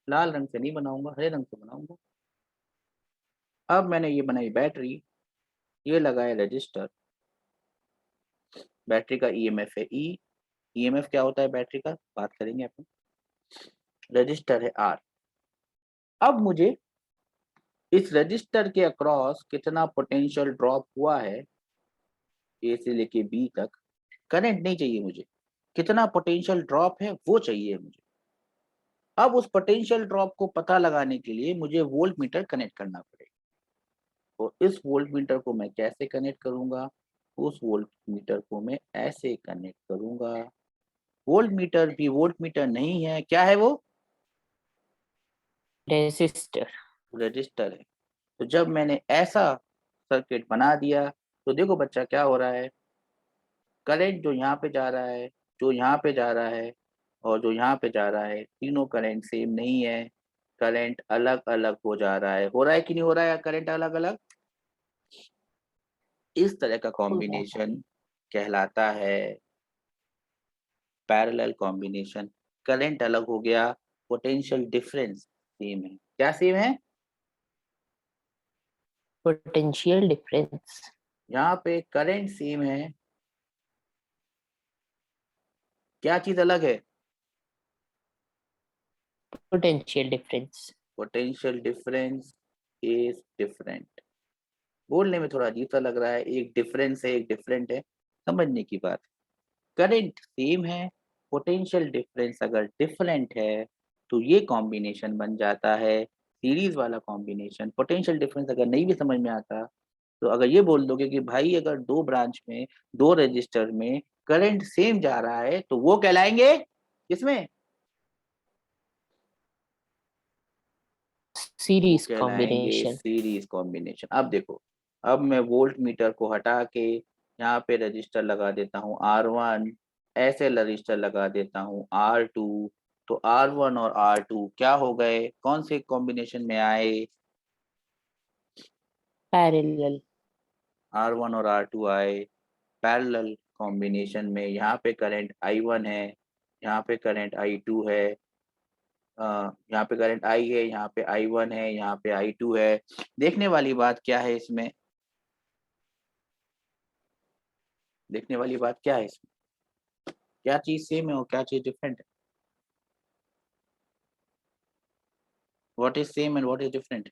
S1: लाल रंग से नहीं बनाऊंगा, हरे रंग से बनाऊंगा। अब मैंने ये बनाई बैटरी, ये लगाया रजिस्टर। बैटरी का ईएमएफ है ई, ईएमएफ क्या होता है बैटरी का, बात करेंगे अपन। रजिस्टर है आर। अब मुझे इस रजिस्टर के अक्रॉस कितना पोटेंशियल ड्रॉप हुआ है, ए से लेके बी तक, करंट नहीं चाहिए मुझे, कितना पोटेंशियल ड्रॉप है वो चाहिए मुझे। अब उस पोटेंशियल ड्रॉप को पता लगाने के लिए मुझे वोल्ट मीटर कनेक्ट करना पड़ेगा। तो इस वोल्ट मीटर को मैं कैसे कनेक्ट करूंगा, उस वोल्ट मीटर को मैं ऐसे कनेक्ट करूंगा। वोल्ट मीटर भी वोल्ट मीटर नहीं है, क्या है वो?
S4: रेजिस्टर।
S1: रजिस्टर है। तो जब मैंने ऐसा सर्किट बना दिया, तो देखो बच्चा क्या हो रहा है, करंट जो यहाँ पे जा रहा है, जो यहाँ पे जा रहा है, और जो यहाँ पे जा रहा है, तीनों करंट सेम नहीं है, करंट अलग अलग हो जा रहा है। हो रहा है कि नहीं हो रहा है करंट अलग अलग? इस तरह का कॉम्बिनेशन कहलाता है पैरेलल कॉम्बिनेशन। करंट अलग हो गया, पोटेंशियल डिफरेंस सेम है। क्या सेम है?
S4: Potential difference.
S1: यहाँ पे करंट सेम है, क्या चीज अलग है?
S4: Potential difference.
S1: Potential difference is different. बोलने में थोड़ा अजीब सा लग रहा है, एक डिफरेंस है एक डिफरेंट है, समझने की बात। करंट सेम है, पोटेंशियल डिफरेंस अगर डिफरेंट है तो ये कॉम्बिनेशन बन जाता है सीरीज वाला कॉम्बिनेशन। पोटेंशियल डिफरेंस अगर नहीं भी समझ में आता तो अगर ये बोल दोगे कि भाई अगर दो ब्रांच में, दो रजिस्टर में करंट सेम जा रहा है तो वो कहलाएंगे किसमें? वो
S4: सीरीज
S1: कहलाएंगे
S4: कॉम्बिनेशन।
S1: Series combination. अब देखो, अब मैं वोल्ट मीटर को हटा के यहाँ पे रजिस्टर लगा देता हूँ R1, ऐसे रजिस्टर लगा देता हूँ R2, तो R1 और R2 क्या हो गए, कौन से कॉम्बिनेशन में आए?
S4: पैरेलल।
S1: R1 और R2 आए पैरेलल कॉम्बिनेशन में। यहाँ पे करंट I1 है, यहाँ पे करंट I2 है, यहाँ पे करंट I है, यहाँ पे I1 है, यहाँ पे I2 है। देखने वाली बात क्या है इसमें? देखने वाली बात क्या है इसमें? क्या चीज सेम है और क्या चीज डिफरेंट है? What is same and what is different?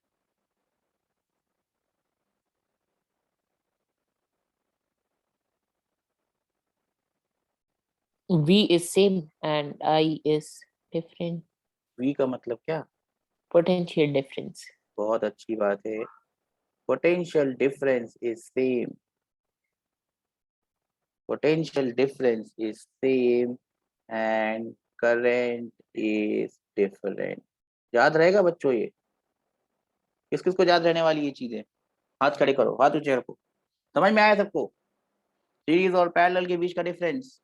S4: V is same and I is different.
S1: V का मतलब क्या?
S4: Potential difference.
S1: बहुत अच्छी बात है, potential difference is same. Potential difference is same and current is different. याद रहेगा बच्चों ये? किस किस को याद रहने वाली ये चीजें? हाथ खड़े करो, हाथ ऊंचे रखो। समझ में आया सबको सीरीज और पैरेलल के बीच का डिफरेंस?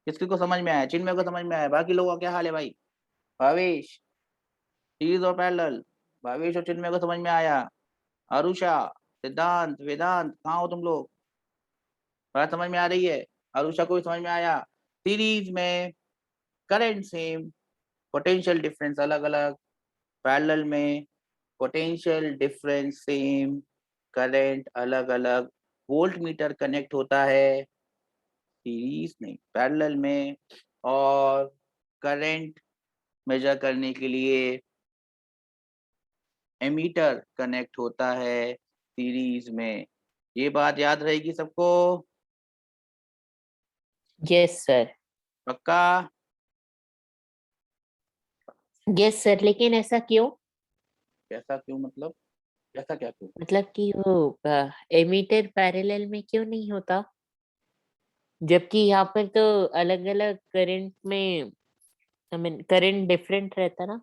S1: किस किस को समझ में आया? चिन्मय को समझ में आया? बाकी लोगों का क्या हाल है भाई? भावेश, सीरीज और पैरेलल, भावेश और चिन्मय को समझ में आया? अरुषा, सिद्धांत, वेदांत, कहाँ हो तुम लोग? बात समझ में आ रही है? अरुषा को भी समझ में आया? सीरीज में करंट सेम, पोटेंशियल डिफरेंस अलग अलग। पैरेलल में पोटेंशियल डिफरेंस सेम, करंट अलग अलग। वोल्ट मीटर कनेक्ट होता है सीरीज नहीं पैरेलल में, और करंट मेजर करने के लिए एमीटर कनेक्ट होता है सीरीज में। ये बात याद रहेगी सबको?
S4: Yes sir.
S1: पक्का?
S4: Yes sir, लेकिन ऐसा क्यों?
S1: कैसा क्यों मतलब? कैसा क्या क्यों?
S4: मतलब कि वो एमीटर पैरेलल में क्यों नहीं होता, जबकि यहाँ पर तो अलग अलग करंट में, आई मीन करंट डिफरेंट रहता ना।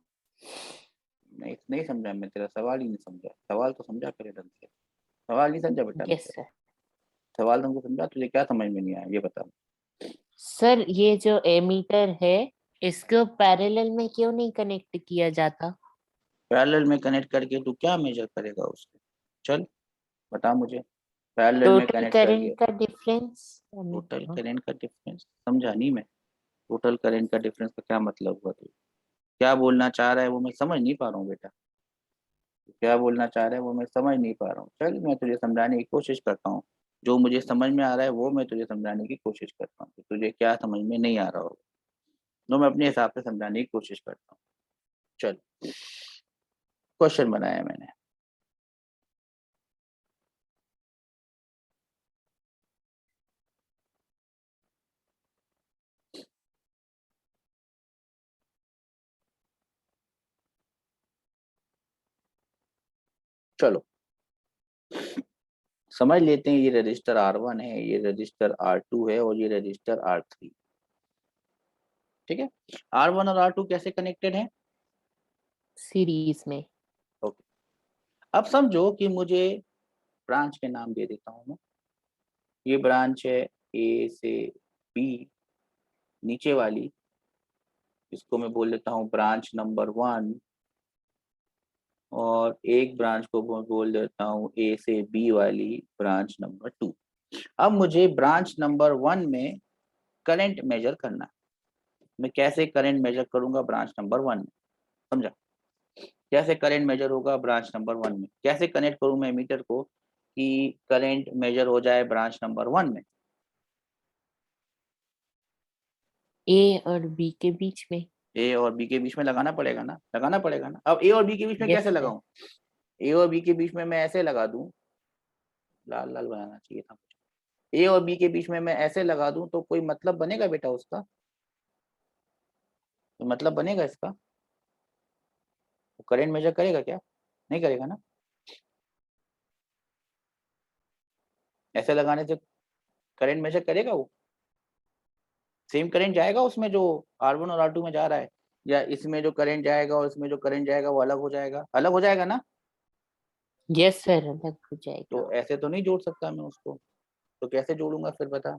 S1: नहीं नहीं समझा मैं, तेरा सवाल ही नहीं समझा। सवाल तो समझा करे ढंग से। सवाल नहीं समझा बेटा मैं
S4: यस
S1: तेरा।
S4: सर।
S1: सवाल तुमको समझा, तुझे क्या समझ में नहीं आया ये बता।
S4: सर ये जो एमीटर है इसको पैरेलल में क्यों नहीं कनेक्ट किया जाता?
S1: पैरेलल में कनेक्ट करके तू क्या मेजर करेगा उसको? चल बता मुझे। पैरेलल में
S4: टोटल
S1: कनेक्ट करके
S4: करंट का डिफरेंस।
S1: टोटल करंट का डिफरेंस समझा नहीं मैं। टोटल करंट का डिफरेंस का क्या मतलब हुआ? तू क्या बोलना चाह रहा है वो मैं समझ नहीं पा रहा हूँ बेटा। तू क्या बोलना चाह रहा है वो मैं समझ नहीं पा रहा हूँ। चल मैं तुझे समझाने की कोशिश करता हूँ, जो मुझे समझ में आ रहा है वो मैं तुझे समझाने की कोशिश करता हूँ। तो तुझे क्या समझ में नहीं आ रहा होगा तो मैं अपने हिसाब से समझाने की कोशिश करता हूँ। चल, क्वेश्चन बनाया मैंने। चलो समझ लेते हैं, ये रजिस्टर R1 है, ये रजिस्टर R2 है और ये रजिस्टर R3। ठीक है, R1 और R2 कैसे कनेक्टेड है?
S4: सीरीज में।
S1: ओके, अब समझो कि मुझे ब्रांच के नाम दे देता हूँ मैं। ये ब्रांच है A से B, नीचे वाली इसको मैं बोल देता हूँ ब्रांच नंबर 1, और एक ब्रांच को बोल देता हूँ A से B वाली ब्रांच नंबर 2। अब मुझे ब्रांच नंबर 1 में करंट मेजर करना है। मैं कैसे करंट मेजर करूंगा ब्रांच नंबर 1 में? समझा? कैसे करंट मेजर होगा ब्रांच नंबर 1 में? कैसे कनेक्ट करूं मैं मीटर को कि करंट मेजर हो जाए ब्रांच नंबर 1 में?
S4: ए और बी के बीच में।
S1: ए और बी के बीच में लगाना पड़ेगा ना, लगाना पड़ेगा ना। अब ए और बी के बीच में
S4: यस
S1: कैसे
S4: सर।
S1: लगाऊं? ए और बी के बीच में मैं ऐसे लगा दूं, लाल लाल बनाना चाहिए था मुझे। ए और बी के बीच में मैं ऐसे लगा दूं तो कोई मतलब बनेगा बेटा उसका? तो मतलब बनेगा इसका? वो करंट मेजर करेगा क्या? नहीं करेगा ना। ऐसे लगाने से करंट मेजर करेगा वो? सेम करंट जाएगा उसमें जो R1 और R2 में जा रहा है, या इसमें जो करंट जाएगा और इसमें जो करंट जाएगा वो अलग हो जाएगा? अलग हो जाएगा ना।
S4: यस सर, अलग हो जाएगा।
S1: तो ऐसे तो नहीं जोड़ सकता मैं उसको, तो कैसे जोड़ूंगा फिर बता?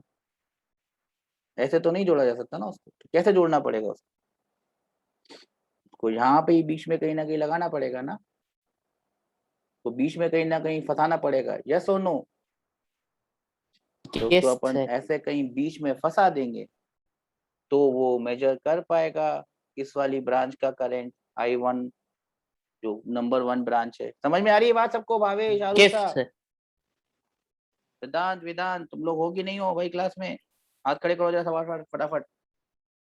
S1: ऐसे तो नहीं जोड़ा जा सकता ना उसको, तो कैसे जोड़ना पड़ेगा उसको? यहाँ पे ही बीच में कहीं ना कहीं लगाना पड़ेगा ना, तो बीच में कहीं ना कहीं फंसाना पड़ेगा। यस और नो? तो उसको
S4: यस
S1: अपन
S4: सर।
S1: ऐसे कहीं बीच में फंसा देंगे तो वो मेजर कर पाएगा इस वाली ब्रांच का करंट I1, जो नंबर 1 ब्रांच है। समझ में आ रही है बात सबको? Bhavesh,
S4: yes
S1: Aarusha,
S4: sir.
S1: सिद्धांत, वेदांत, तुम लोग हो कि नहीं हो भाई क्लास में? हाथ खड़े करो जरा फटाफट फटाफट।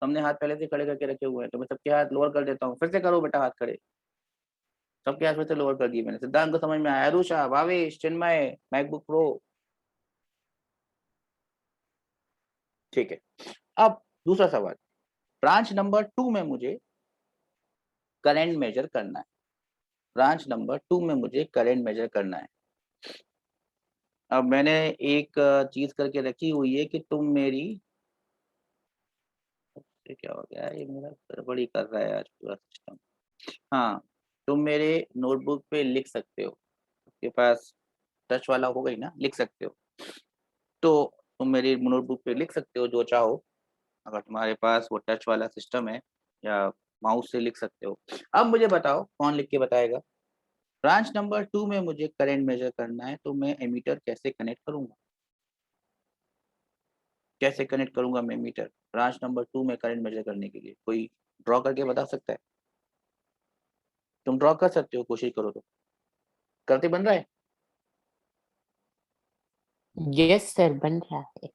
S1: हमने हाथ पहले से खड़े करके रखे हुए हैं, तो मैं सबके हाथ लोअर कर देता हूँ। फिर से करो बेटा हाथ खड़े। सबके हाथ फिर से लोअर कर दिए मैंने। सिद्धांत को समझ में आया? आरुषा, भावेश, चिन्मय, मैकबुक प्रो, ठीक है। अब दूसरा सवाल, ब्रांच नंबर 2 में मुझे करंट मेजर करना है। ब्रांच नंबर 2 में मुझे करंट मेजर करना है। अब मैंने एक चीज करके रखी हुई है कि तुम मेरी, ये क्या हो गया? ये मेरा गड़बड़ी कर रहा है आज पूरा सिस्टम। हाँ, तुम मेरे नोटबुक पे लिख सकते हो, आपके पास टच वाला होगा ही ना, लिख सकते हो। तो तुम मेरी नोटबुक पे लिख सकते हो जो चाहो, अगर तुम्हारे पास वो टच वाला सिस्टम है, या माउस से लिख सकते हो। अब मुझे बताओ कौन लिख के बताएगा? ब्रांच नंबर 2 में मुझे करंट मेजर करना है, तो मैं एमीटर कैसे कनेक्ट करूंगा? कैसे कनेक्ट करूंगा मैं मीटर ब्रांच नंबर 2 में करंट मेजर करने के लिए? कोई ड्रॉ करके बता सकता है? तुम ड्रॉ कर सकते हो, कोशिश करो तो। करते बन रहा है?
S4: यस सर, बन रहा है।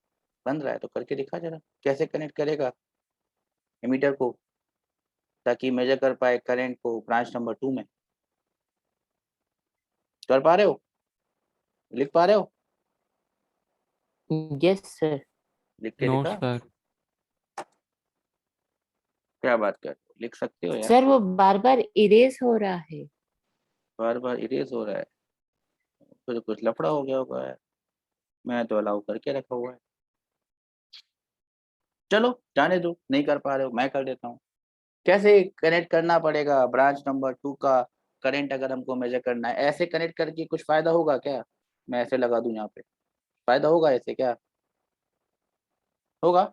S1: बन रहा है तो करके दिखा जरा, कैसे कनेक्ट करेगा एमीटर को, ताकि मेजर कर पाए करंट को ब्रांच नंबर 2 में। कर पा रहे हो? लिख पा रहे हो?
S4: Yes sir.
S1: लिख के
S3: नो
S1: दिखा।
S3: सर।
S1: क्या बात कर रहे हो? लिख सकते हो यार।
S4: सर वो बार बार इरेज हो रहा है।
S1: बार बार इरेज हो रहा है? तो कुछ लफड़ा हो गया होगा यार। मैं तो अलाउ करके रखा हुआ है। चलो जाने दो, नहीं कर पा रहे हो, मैं कर देता हूँ। कैसे कनेक्ट करना पड़ेगा ब्रांच नंबर 2 का करंट, अगर हमको मेजर करना है? ऐसे कनेक्ट करके कुछ फायदा होगा क्या? मैं ऐसे लगा दूं यहाँ पे, फायदा होगा ऐसे क्या? होगा?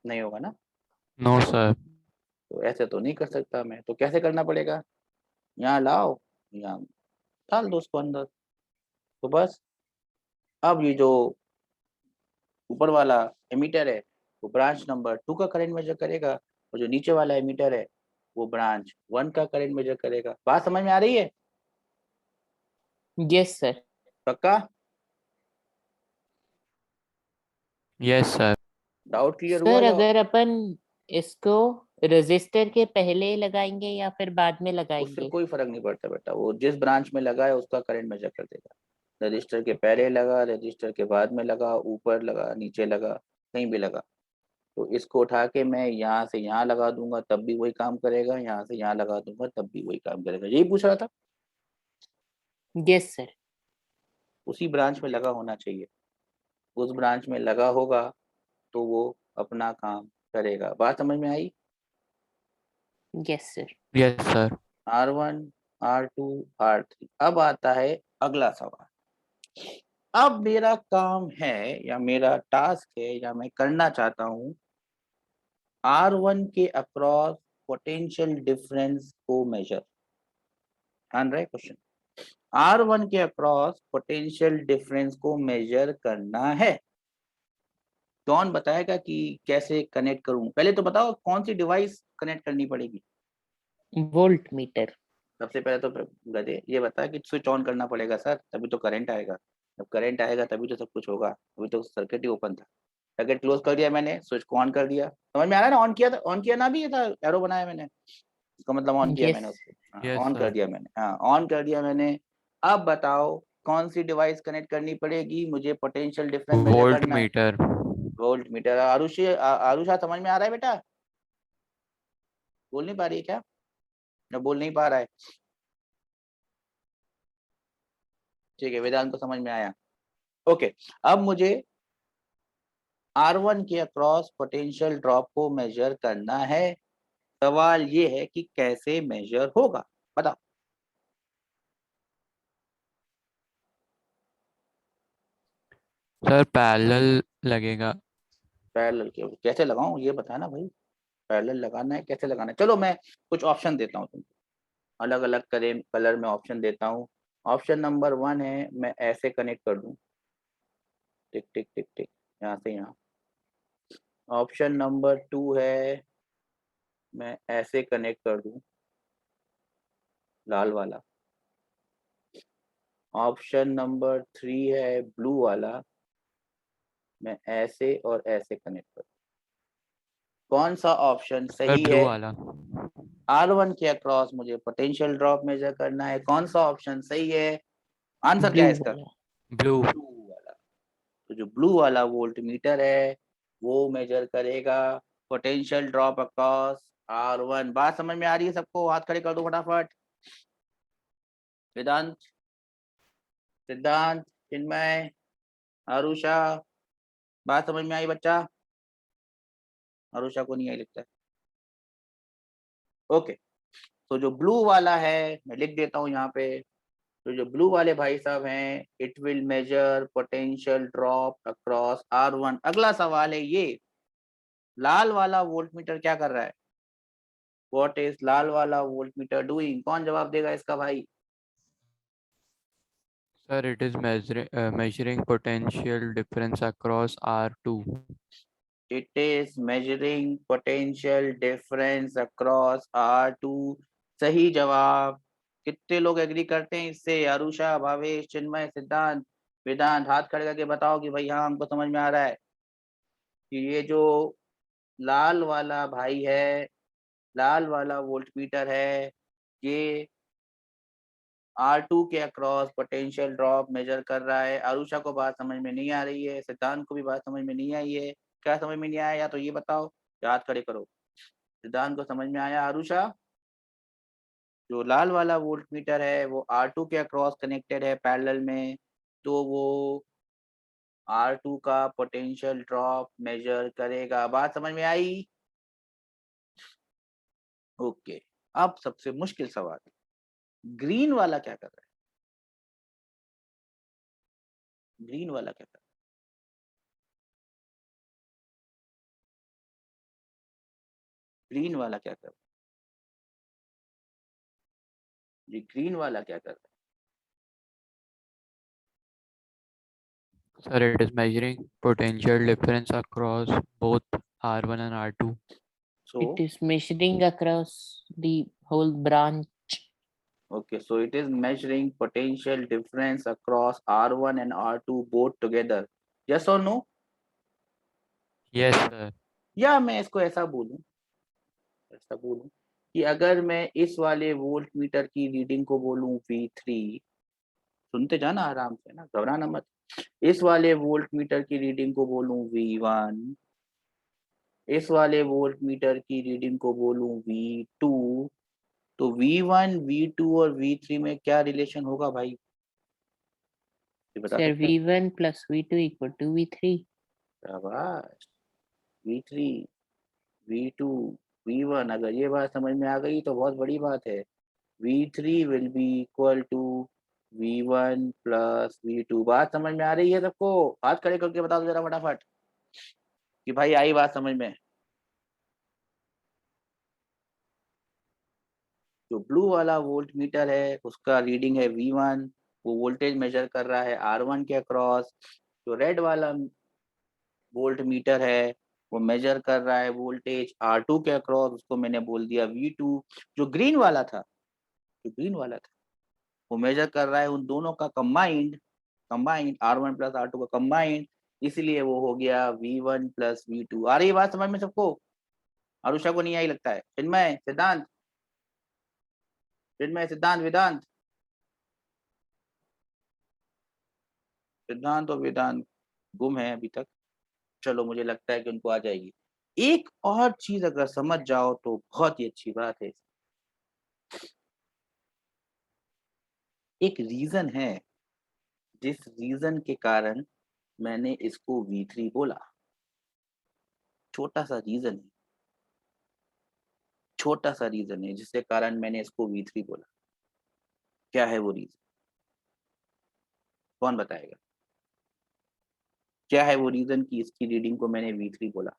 S1: नहीं होगा ना।
S3: No sir.
S1: तो ऐसे तो नहीं कर सकता मैं, तो कैसे करना पड़ेगा? यहाँ लाओ, यहाँ डाल दो उसको अंदर, तो बस। अब ये जो ऊपर वाला एमीटर है वो ब्रांच नंबर 2 का करंट मेजर करेगा, और जो नीचे वाला एमीटर है वो ब्रांच 1 का करंट मेजर करेगा। बात समझ में आ रही है?
S4: Yes sir.
S1: पक्का?
S3: Yes sir.
S1: डाउट क्लियर हुआ?
S4: सर
S1: या
S4: अगर अपन इसको रजिस्टर के पहले लगाएंगे या फिर बाद में
S1: उससे
S4: लगाएंगे?
S1: कोई फर्क नहीं पड़ता बेटा, वो जिस ब्रांच में लगा है उसका करंट मेजर कर देगा। रजिस्टर के पहले लगा, रजिस्टर के बाद में लगा, ऊपर लगा, नीचे लगा, कहीं भी लगा, तो इसको उठा के मैं यहाँ से यहाँ लगा दूंगा तब भी वही काम करेगा, यहाँ से यहाँ लगा दूंगा तब भी वही काम करेगा। यही पूछ रहा था।
S4: Yes sir.
S1: उसी ब्रांच में लगा होना चाहिए, उस ब्रांच में लगा होगा तो वो अपना काम करेगा। बात समझ में आई?
S4: Yes sir.
S3: Yes sir.
S1: R1, R2, R3। अब आता है अगला सवाल। अब मेरा काम है या मेरा टास्क है या मैं करना चाहता हूँ R1 के अक्रॉस पोटेंशियल डिफरेंस को मेजर। ध्यान रहे क्वेश्चन, R1 के अक्रॉस पोटेंशियल डिफरेंस को मेजर करना है। कौन बताएगा कि कैसे कनेक्ट करूं? पहले तो बताओ कौन सी डिवाइस कनेक्ट करनी पड़ेगी?
S4: Volt meter.
S1: सबसे पहले तो गधे ये बता कि स्विच ऑन करना पड़ेगा सर, तभी तो करंट आएगा। जब करंट आएगा तभी तो सब कुछ होगा, अभी तो सर्किट ही ओपन था। सर्किट क्लोज कर दिया मैंने, स्विच को ऑन कर दिया। समझ में आ रहा है ना? ऑन किया था, ऑन किया ना भी ये था, एरो बनाया मैंने, इसका मतलब ऑन किया मैंने
S4: यस
S1: उसको।
S3: यस
S1: ऑन कर
S3: सर।
S1: दिया मैंने, हाँ ऑन कर दिया मैंने। अब बताओ कौन सी डिवाइस कनेक्ट करनी पड़ेगी मुझे? पोटेंशियल डिफरेंस मेजर
S3: वोल्ट
S1: करना है।
S3: मीटर।
S1: Volt meter. आरुषा समझ में आ रहा है बेटा? बोल नहीं पा रही है क्या? या बोल नहीं पा रहा है? ठीक है, वेदांत को समझ में आया। ओके, अब मुझे R1 के अक्रॉस पोटेंशियल ड्रॉप को मेजर करना है। सवाल ये है कि कैसे मेजर होगा, बताओ।
S3: सर पैरेलल लगेगा।
S1: पैरेलल के कैसे लगाऊं ये बताना भाई। पैरेलल लगाना है, कैसे लगाना है? चलो मैं कुछ ऑप्शन देता हूँ तुमको, अलग अलग कलर में ऑप्शन देता हूँ। ऑप्शन नंबर 1 है मैं ऐसे कनेक्ट कर दूं, टिक टिक टिक टिक, यहाँ से यहाँ। ऑप्शन नंबर 2 है मैं ऐसे कनेक्ट कर दूं, लाल वाला। ऑप्शन नंबर 3 है ब्लू वाला, मैं ऐसे और ऐसे कनेक्ट कर दूं। कौन सा ऑप्शन
S3: सर
S1: सही
S3: ब्लू
S1: है?
S3: वाला।
S1: R1 के अक्रॉस मुझे पोटेंशियल ड्रॉप मेजर करना है, कौन सा ऑप्शन सही है? आंसर क्या
S4: ब्लू
S1: है इसका?
S4: वाला।
S3: ब्लू।
S1: ब्लू वाला। तो जो ब्लू वाला वोल्ट मीटर है वो मेजर करेगा पोटेंशियल ड्रॉप अक्रॉस R1। बात समझ में आ रही है सबको? हाथ खड़े कर दो फटाफट। वेदांत, सिद्धांत, चिन्मय, आरुषा, बात समझ में आई बच्चा? आरुषा को नहीं आई लगता है। ओके, तो जो ब्लू वाला है मैं लिख देता हूँ यहाँ पे। तो जो ब्लू वाले भाई साहब हैं, it will measure potential drop across R1। अगला सवाल है ये, लाल वाला वोल्ट मीटर क्या कर रहा है? व्हाट इज लाल वाला वोल्ट मीटर डूइंग? कौन जवाब देगा इसका भाई?
S3: Sir it is measuring potential difference across R2।
S1: It is measuring potential difference across R2। सही जवाब। कितने लोग एग्री करते हैं इससे? आरुषा, भावेश, चिन्मय, सिद्धांत, वेदांत, हाथ खड़े करके बताओ कि भाई हाँ हमको समझ में आ रहा है कि ये जो लाल वाला भाई है, लाल वाला वोल्ट मीटर है, ये R2 के अक्रॉस पोटेंशियल ड्रॉप मेजर कर रहा है। आरुषा को बात समझ में नहीं आ रही है, सिद्धांत को भी बात समझ में नहीं आई है। क्या समझ में नहीं आया? या तो ये बताओ, याद खड़े करो। सिद्धांत को समझ में आया? आरुषा, जो लाल वाला वोल्ट मीटर है वो R2 के अक्रॉस कनेक्टेड है पैरेलल में, तो वो R2 का पोटेंशियल ड्रॉप मेजर करेगा। बात समझ में आई? ओके, अब सबसे मुश्किल सवाल, ग्रीन वाला क्या कर रहा है? ग्रीन वाला क्या कर रहा है? ग्रीन वाला क्या कर रहा है? जी, ग्रीन वाला क्या कर रहा है?
S3: Sir, it is measuring potential difference across both R1 and R2।
S1: So
S4: It is measuring across the whole branch.
S1: okay, so it is measuring potential difference across R1 and R2 both together. Yes or no?
S3: Yes sir।
S1: या मैं इसको ऐसा बोलूं कि अगर मैं इस वाले वोल्ट मीटर की रीडिंग को बोलूं V3, सुनते जाना आराम से ना, घबराना मत। इस वाले वोल्ट मीटर की रीडिंग को बोलूं V1, इस वाले वोल्ट मीटर की रीडिंग को बोलूं V2, तो V1, V2 और V3 में क्या रिलेशन होगा भाई? ये बता
S4: Sir,
S1: सकते हैं?
S4: V1 plus V2 equal to V3.
S1: शाबाश। V3, V2, V1, अगर ये बात समझ में आ गई तो बहुत बड़ी बात है। V3 will be equal to V1 plus V2। बात समझ में आ रही है सबको? हाथ खड़े करके बता दो जरा फटाफट कि भाई आई बात समझ में। जो ब्लू वाला वोल्ट मीटर है उसका रीडिंग है V1, वो वोल्टेज मेजर कर रहा है R1 के अक्रॉस। जो रेड वाला वोल्ट मीटर है वो मेजर कर रहा है वोल्टेज R2 के अक्रॉस, उसको मैंने बोल दिया V2। जो ग्रीन वाला था जो ग्रीन वाला था, वो मेजर कर रहा है उन दोनों का कंबाइंड R1 प्लस R2 का कंबाइंड, इसलिए वो हो गया V1 प्लस V2। आ रही है बात समझ में सबको? आरुषा को नहीं आई लगता है। चिन्मय, सिद्धांत, वेदांत, सिद्धांत और वेदांत गुम है अभी तक। चलो, मुझे लगता है कि उनको आ जाएगी। एक और चीज अगर समझ जाओ तो बहुत ही अच्छी बात है। एक रीजन है, जिस रीजन के कारण मैंने इसको V3 बोला। छोटा सा रीजन है जिसके कारण मैंने इसको V3 बोला। क्या है वो रीजन? कौन बताएगा? क्या है वो रीजन कि इसकी रीडिंग को मैंने V3 बोला?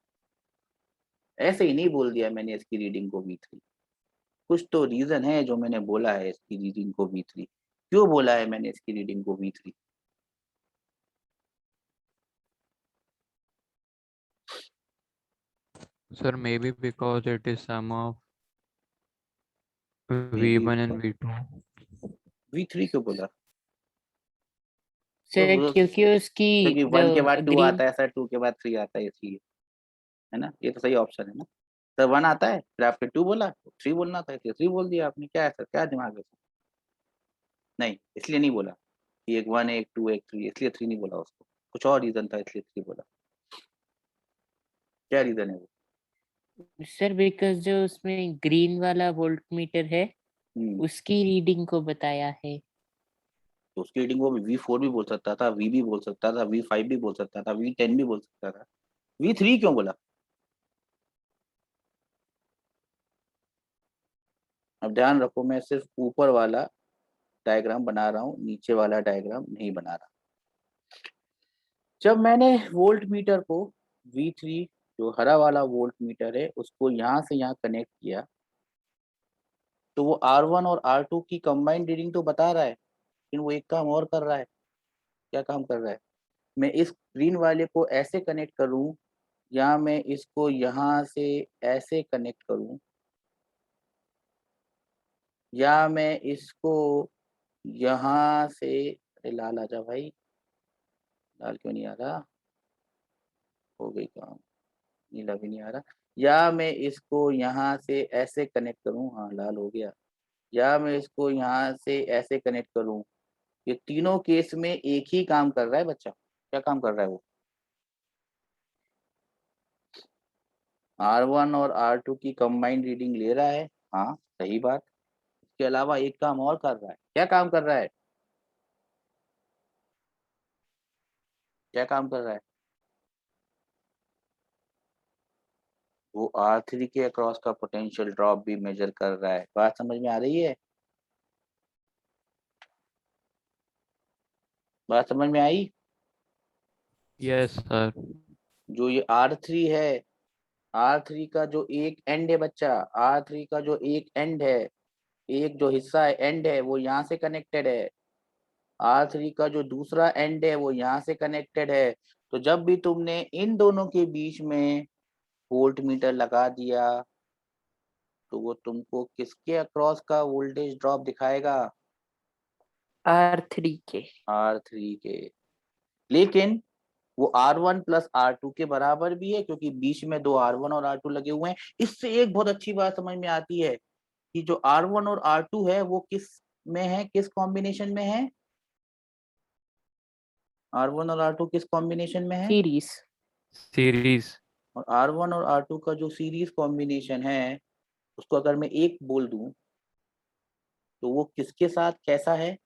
S1: ऐसे ही नहीं बोल दिया मैंने इसकी रीडिंग को V3। कुछ तो रीजन है जो मैंने बोला है इसकी रीडिंग को V3। क्यों बोला है मैंने इसकी रीडिंग को V3?
S3: Sir, maybe because it is sum of
S1: Maybe
S3: V1 and V2.
S1: V3 क्यों बोला?
S4: सर
S1: तो
S4: क्योंकि उसकी
S1: क्योंकि 1 के बाद 2
S4: ग्रीन
S1: आता है सर, 2 के बाद 3 आता है, इसलिए, है ना? ये तो सही ऑप्शन है ना सर। 1 आता है, फिर आपने 2 बोला, 3 बोलना था, इसलिए 3 बोल दिया आपने। क्या है सर, क्या दिमाग है? नहीं, इसलिए नहीं बोला कि एक 1 एक 2 एक 3, इसलिए 3 नहीं बोला उसको। कुछ और रीजन था इसलिए 3 बोला। क्या रीजन है वो?
S4: सर बिकॉज जो उसमें ग्रीन वाला वोल्ट मीटर है उसकी रीडिंग को बताया है।
S1: तो उसकी रीडिंग वो V4 भी बोल सकता था, V भी बोल सकता था, V5 भी बोल सकता था, V10 भी बोल सकता था। V3 क्यों बोला? अब ध्यान रखो, मैं सिर्फ ऊपर वाला डायग्राम बना रहा हूँ, नीचे वाला डायग्राम नहीं बना रहा। जब मैंने वोल्ट मीटर को V3, जो हरा वाला वोल्ट मीटर है, उसको यहाँ से यहाँ कनेक्ट किया, तो वो R1 और R2 की कंबाइंड रीडिंग तो बता रहा है, लेकिन वो एक काम और कर रहा है। क्या काम कर रहा है? मैं इस ग्रीन वाले को ऐसे कनेक्ट करूं, या मैं इसको यहाँ से ऐसे कनेक्ट करूं, या मैं इसको यहाँ से, अरे लाल आजा भाई, लाल क्यों नहीं आ रहा? हो गई काम, नीला भी नहीं आ रहा। या मैं इसको यहाँ से ऐसे कनेक्ट करूं, हाँ लाल हो गया। या मैं इसको यहाँ से ऐसे कनेक्ट करूं। ये तीनों केस में एक ही काम कर रहा है बच्चा। क्या काम कर रहा है वो? R1 और R2 की कंबाइंड रीडिंग ले रहा है, हाँ सही बात। इसके अलावा एक काम और कर रहा है। क्या काम कर रहा है? क्या काम कर रहा है? वो R3 के अक्रॉस का पोटेंशियल ड्रॉप भी मेजर कर रहा है। बात समझ में आ रही है? बात समझ में आई?
S3: Yes, sir.
S1: जो ये R3 है, R3 का जो एक एंड है बच्चा, R3 का जो एक एंड है, एक जो हिस्सा है, एंड है, वो यहाँ से कनेक्टेड है। R3 का जो दूसरा एंड है वो यहाँ से कनेक्टेड है। तो जब भी तुमने इन दोनों के बीच में वोल्ट मीटर लगा दिया, तो वो तुमको किसके अक्रॉस का वोल्टेज ड्रॉप दिखाएगा?
S4: R3 के।
S1: R3 के। लेकिन वो R1 प्लस R2 के बराबर भी है, क्योंकि बीच में दो R1 और R2 लगे हुए हैं। इससे एक बहुत अच्छी बात समझ में आती है कि जो R1 और R2 है वो किस में है, किस कॉम्बिनेशन में है? R1 और R2 किस कॉम्बिनेशन में है?
S4: सीरीज।
S3: Series.
S1: और R1 और R2 का जो सीरीज कॉम्बिनेशन है, उसको अगर मैं एक बोल दूं, तो वो किसके साथ कैसा है?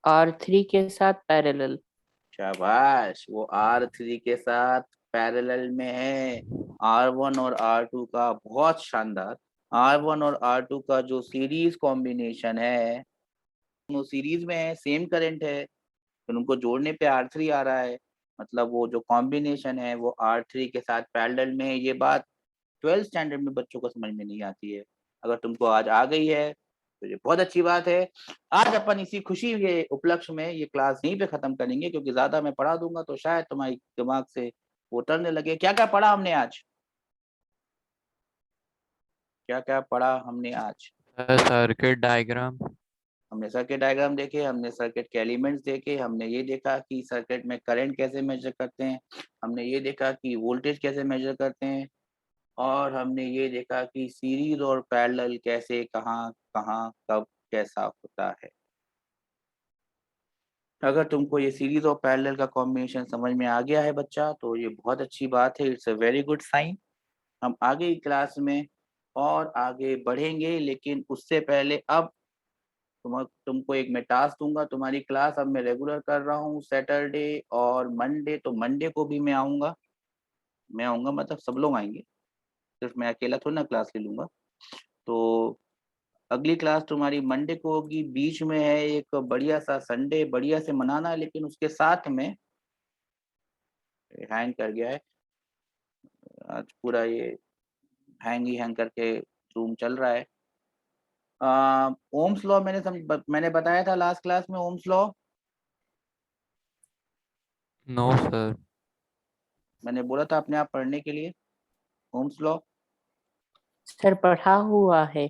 S4: R3 के साथ पैरेलल।
S1: शाबाश, वो R3 के साथ पैरेलल में है। R1 और R2 का बहुत शानदार। R1 और R2 का जो सीरीज कॉम्बिनेशन है, वो सीरीज में है, सेम करंट है, फिर उनको जोड़ने पे R3 आ रहा है। मतलब वो जो कॉम्बिनेशन है वो R3 के साथ पैरेलल में है। ये बात 12th स्टैंडर्ड में बच्चों को समझ में नहीं आती है। अगर तुमको आज आ गई है तो ये बहुत अच्छी बात है। आज अपन इसी खुशी के उपलक्ष्य में ये क्लास यहीं पे खत्म करेंगे, क्योंकि ज्यादा मैं पढ़ा दूंगा तो शायद तुम्हारी दिमाग से वो उतरने लगे। क्या क्या पढ़ा हमने आज? क्या क्या पढ़ा हमने आज?
S3: Circuit diagram.
S1: हमने सर्किट डायग्राम देखे, हमने सर्किट के एलिमेंट्स देखे, हमने ये देखा कि सर्किट में करंट कैसे मेजर करते हैं, हमने ये देखा कि वोल्टेज कैसे मेजर करते हैं, और हमने ये देखा कि सीरीज और पैरेलल कैसे, कहाँ कहाँ कब कैसा होता है। अगर तुमको ये सीरीज और पैरेलल का कॉम्बिनेशन समझ में आ गया है बच्चा, तो ये बहुत अच्छी बात है, it's a very good sign. हम आगे की क्लास में और आगे बढ़ेंगे, लेकिन उससे पहले अब तुमको एक मैं टास्क दूंगा। तुम्हारी क्लास अब मैं रेगुलर कर रहा हूँ सैटरडे और मंडे, तो मंडे को भी मैं आऊँगा, मतलब सब लोग आएंगे, सिर्फ मैं अकेला थोड़ी ना क्लास ले लूँगा। तो अगली क्लास तुम्हारी मंडे को होगी, बीच में है एक बढ़िया सा संडे, बढ़िया से मनाना है, लेकिन उसके साथ में हैंग कर गया है आज पूरा, ये हैंग ही हैंग करके जूम चल रहा है। ओम्स लॉ मैंने बताया था लास्ट क्लास में, ओम्स लॉ
S3: नो सर।
S1: मैंने बोला था अपने आप पढ़ने के लिए, ओम्स लॉ
S4: सर पढ़ा हुआ है।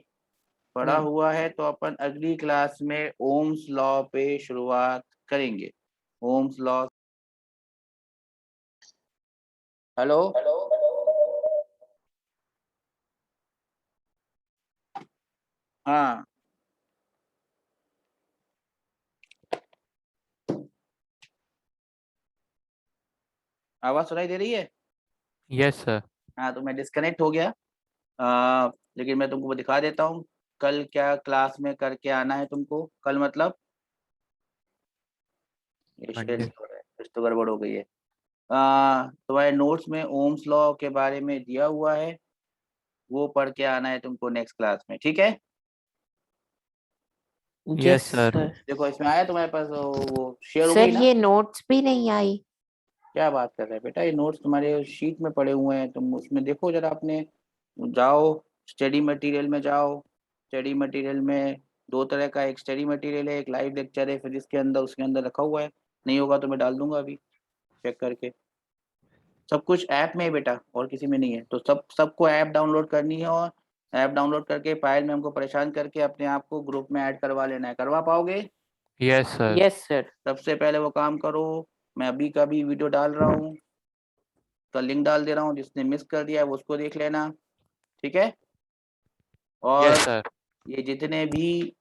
S1: पढ़ा हुआ है, तो अपन अगली क्लास में ओम्स लॉ पे शुरुआत करेंगे। ओम्स लॉ, हेलो हाँ, आवाज सुनाई दे रही है?
S3: Yes sir.
S1: हाँ, तो मैं डिस्कनेक्ट हो गया, लेकिन मैं तुमको दिखा देता हूँ कल क्या क्लास में करके आना है तुमको। कल मतलब ये शेयर
S3: मंडे।
S1: नहीं हो रहा है, कुछ तो गड़बड़ हो गई है। तुम्हारे नोट्स में ओम्स लॉ के बारे में दिया हुआ है, वो पढ़ के आना है तुमको नेक्स्ट क्लास में, ठीक है?
S4: Yes
S3: yes sir.
S4: सर।
S1: देखो इसमें आया तुम्हारे पास, वो शेयर हो गई
S2: सर
S1: ना?
S2: ये नोट्स भी नहीं आई।
S1: क्या बात कर रहे हैं बेटा, ये नोट्स तुम्हारे शीट में पड़े हुए हैं, तुम उसमें देखो जरा अपने, जाओ स्टडी मटेरियल में जाओ। स्टडी मटेरियल में दो तरह का, एक स्टडी मटेरियल है, एक लाइव लेक्चर है, फिर इसके अंदर उसके अंदर रखा हुआ है। नहीं होगा तो मैं डाल दूंगा अभी चेक करके। सब कुछ ऐप में है बेटा, और किसी में नहीं है, तो सबको ऐप डाउनलोड करनी है, और ऐप डाउनलोड करके पायल मैम को परेशान करके अपने आप को ग्रुप में ऐड करवा लेना है। करवा पाओगे?
S3: Yes sir.
S4: Yes sir.
S1: सबसे पहले वो काम करो, मैं अभी का भी वीडियो डाल रहा हूँ, तो लिंक डाल दे रहा हूँ, जिसने मिस कर दिया है वो उसको देख लेना, ठीक है?
S3: यस
S1: और
S3: सर।
S1: ये जितने भी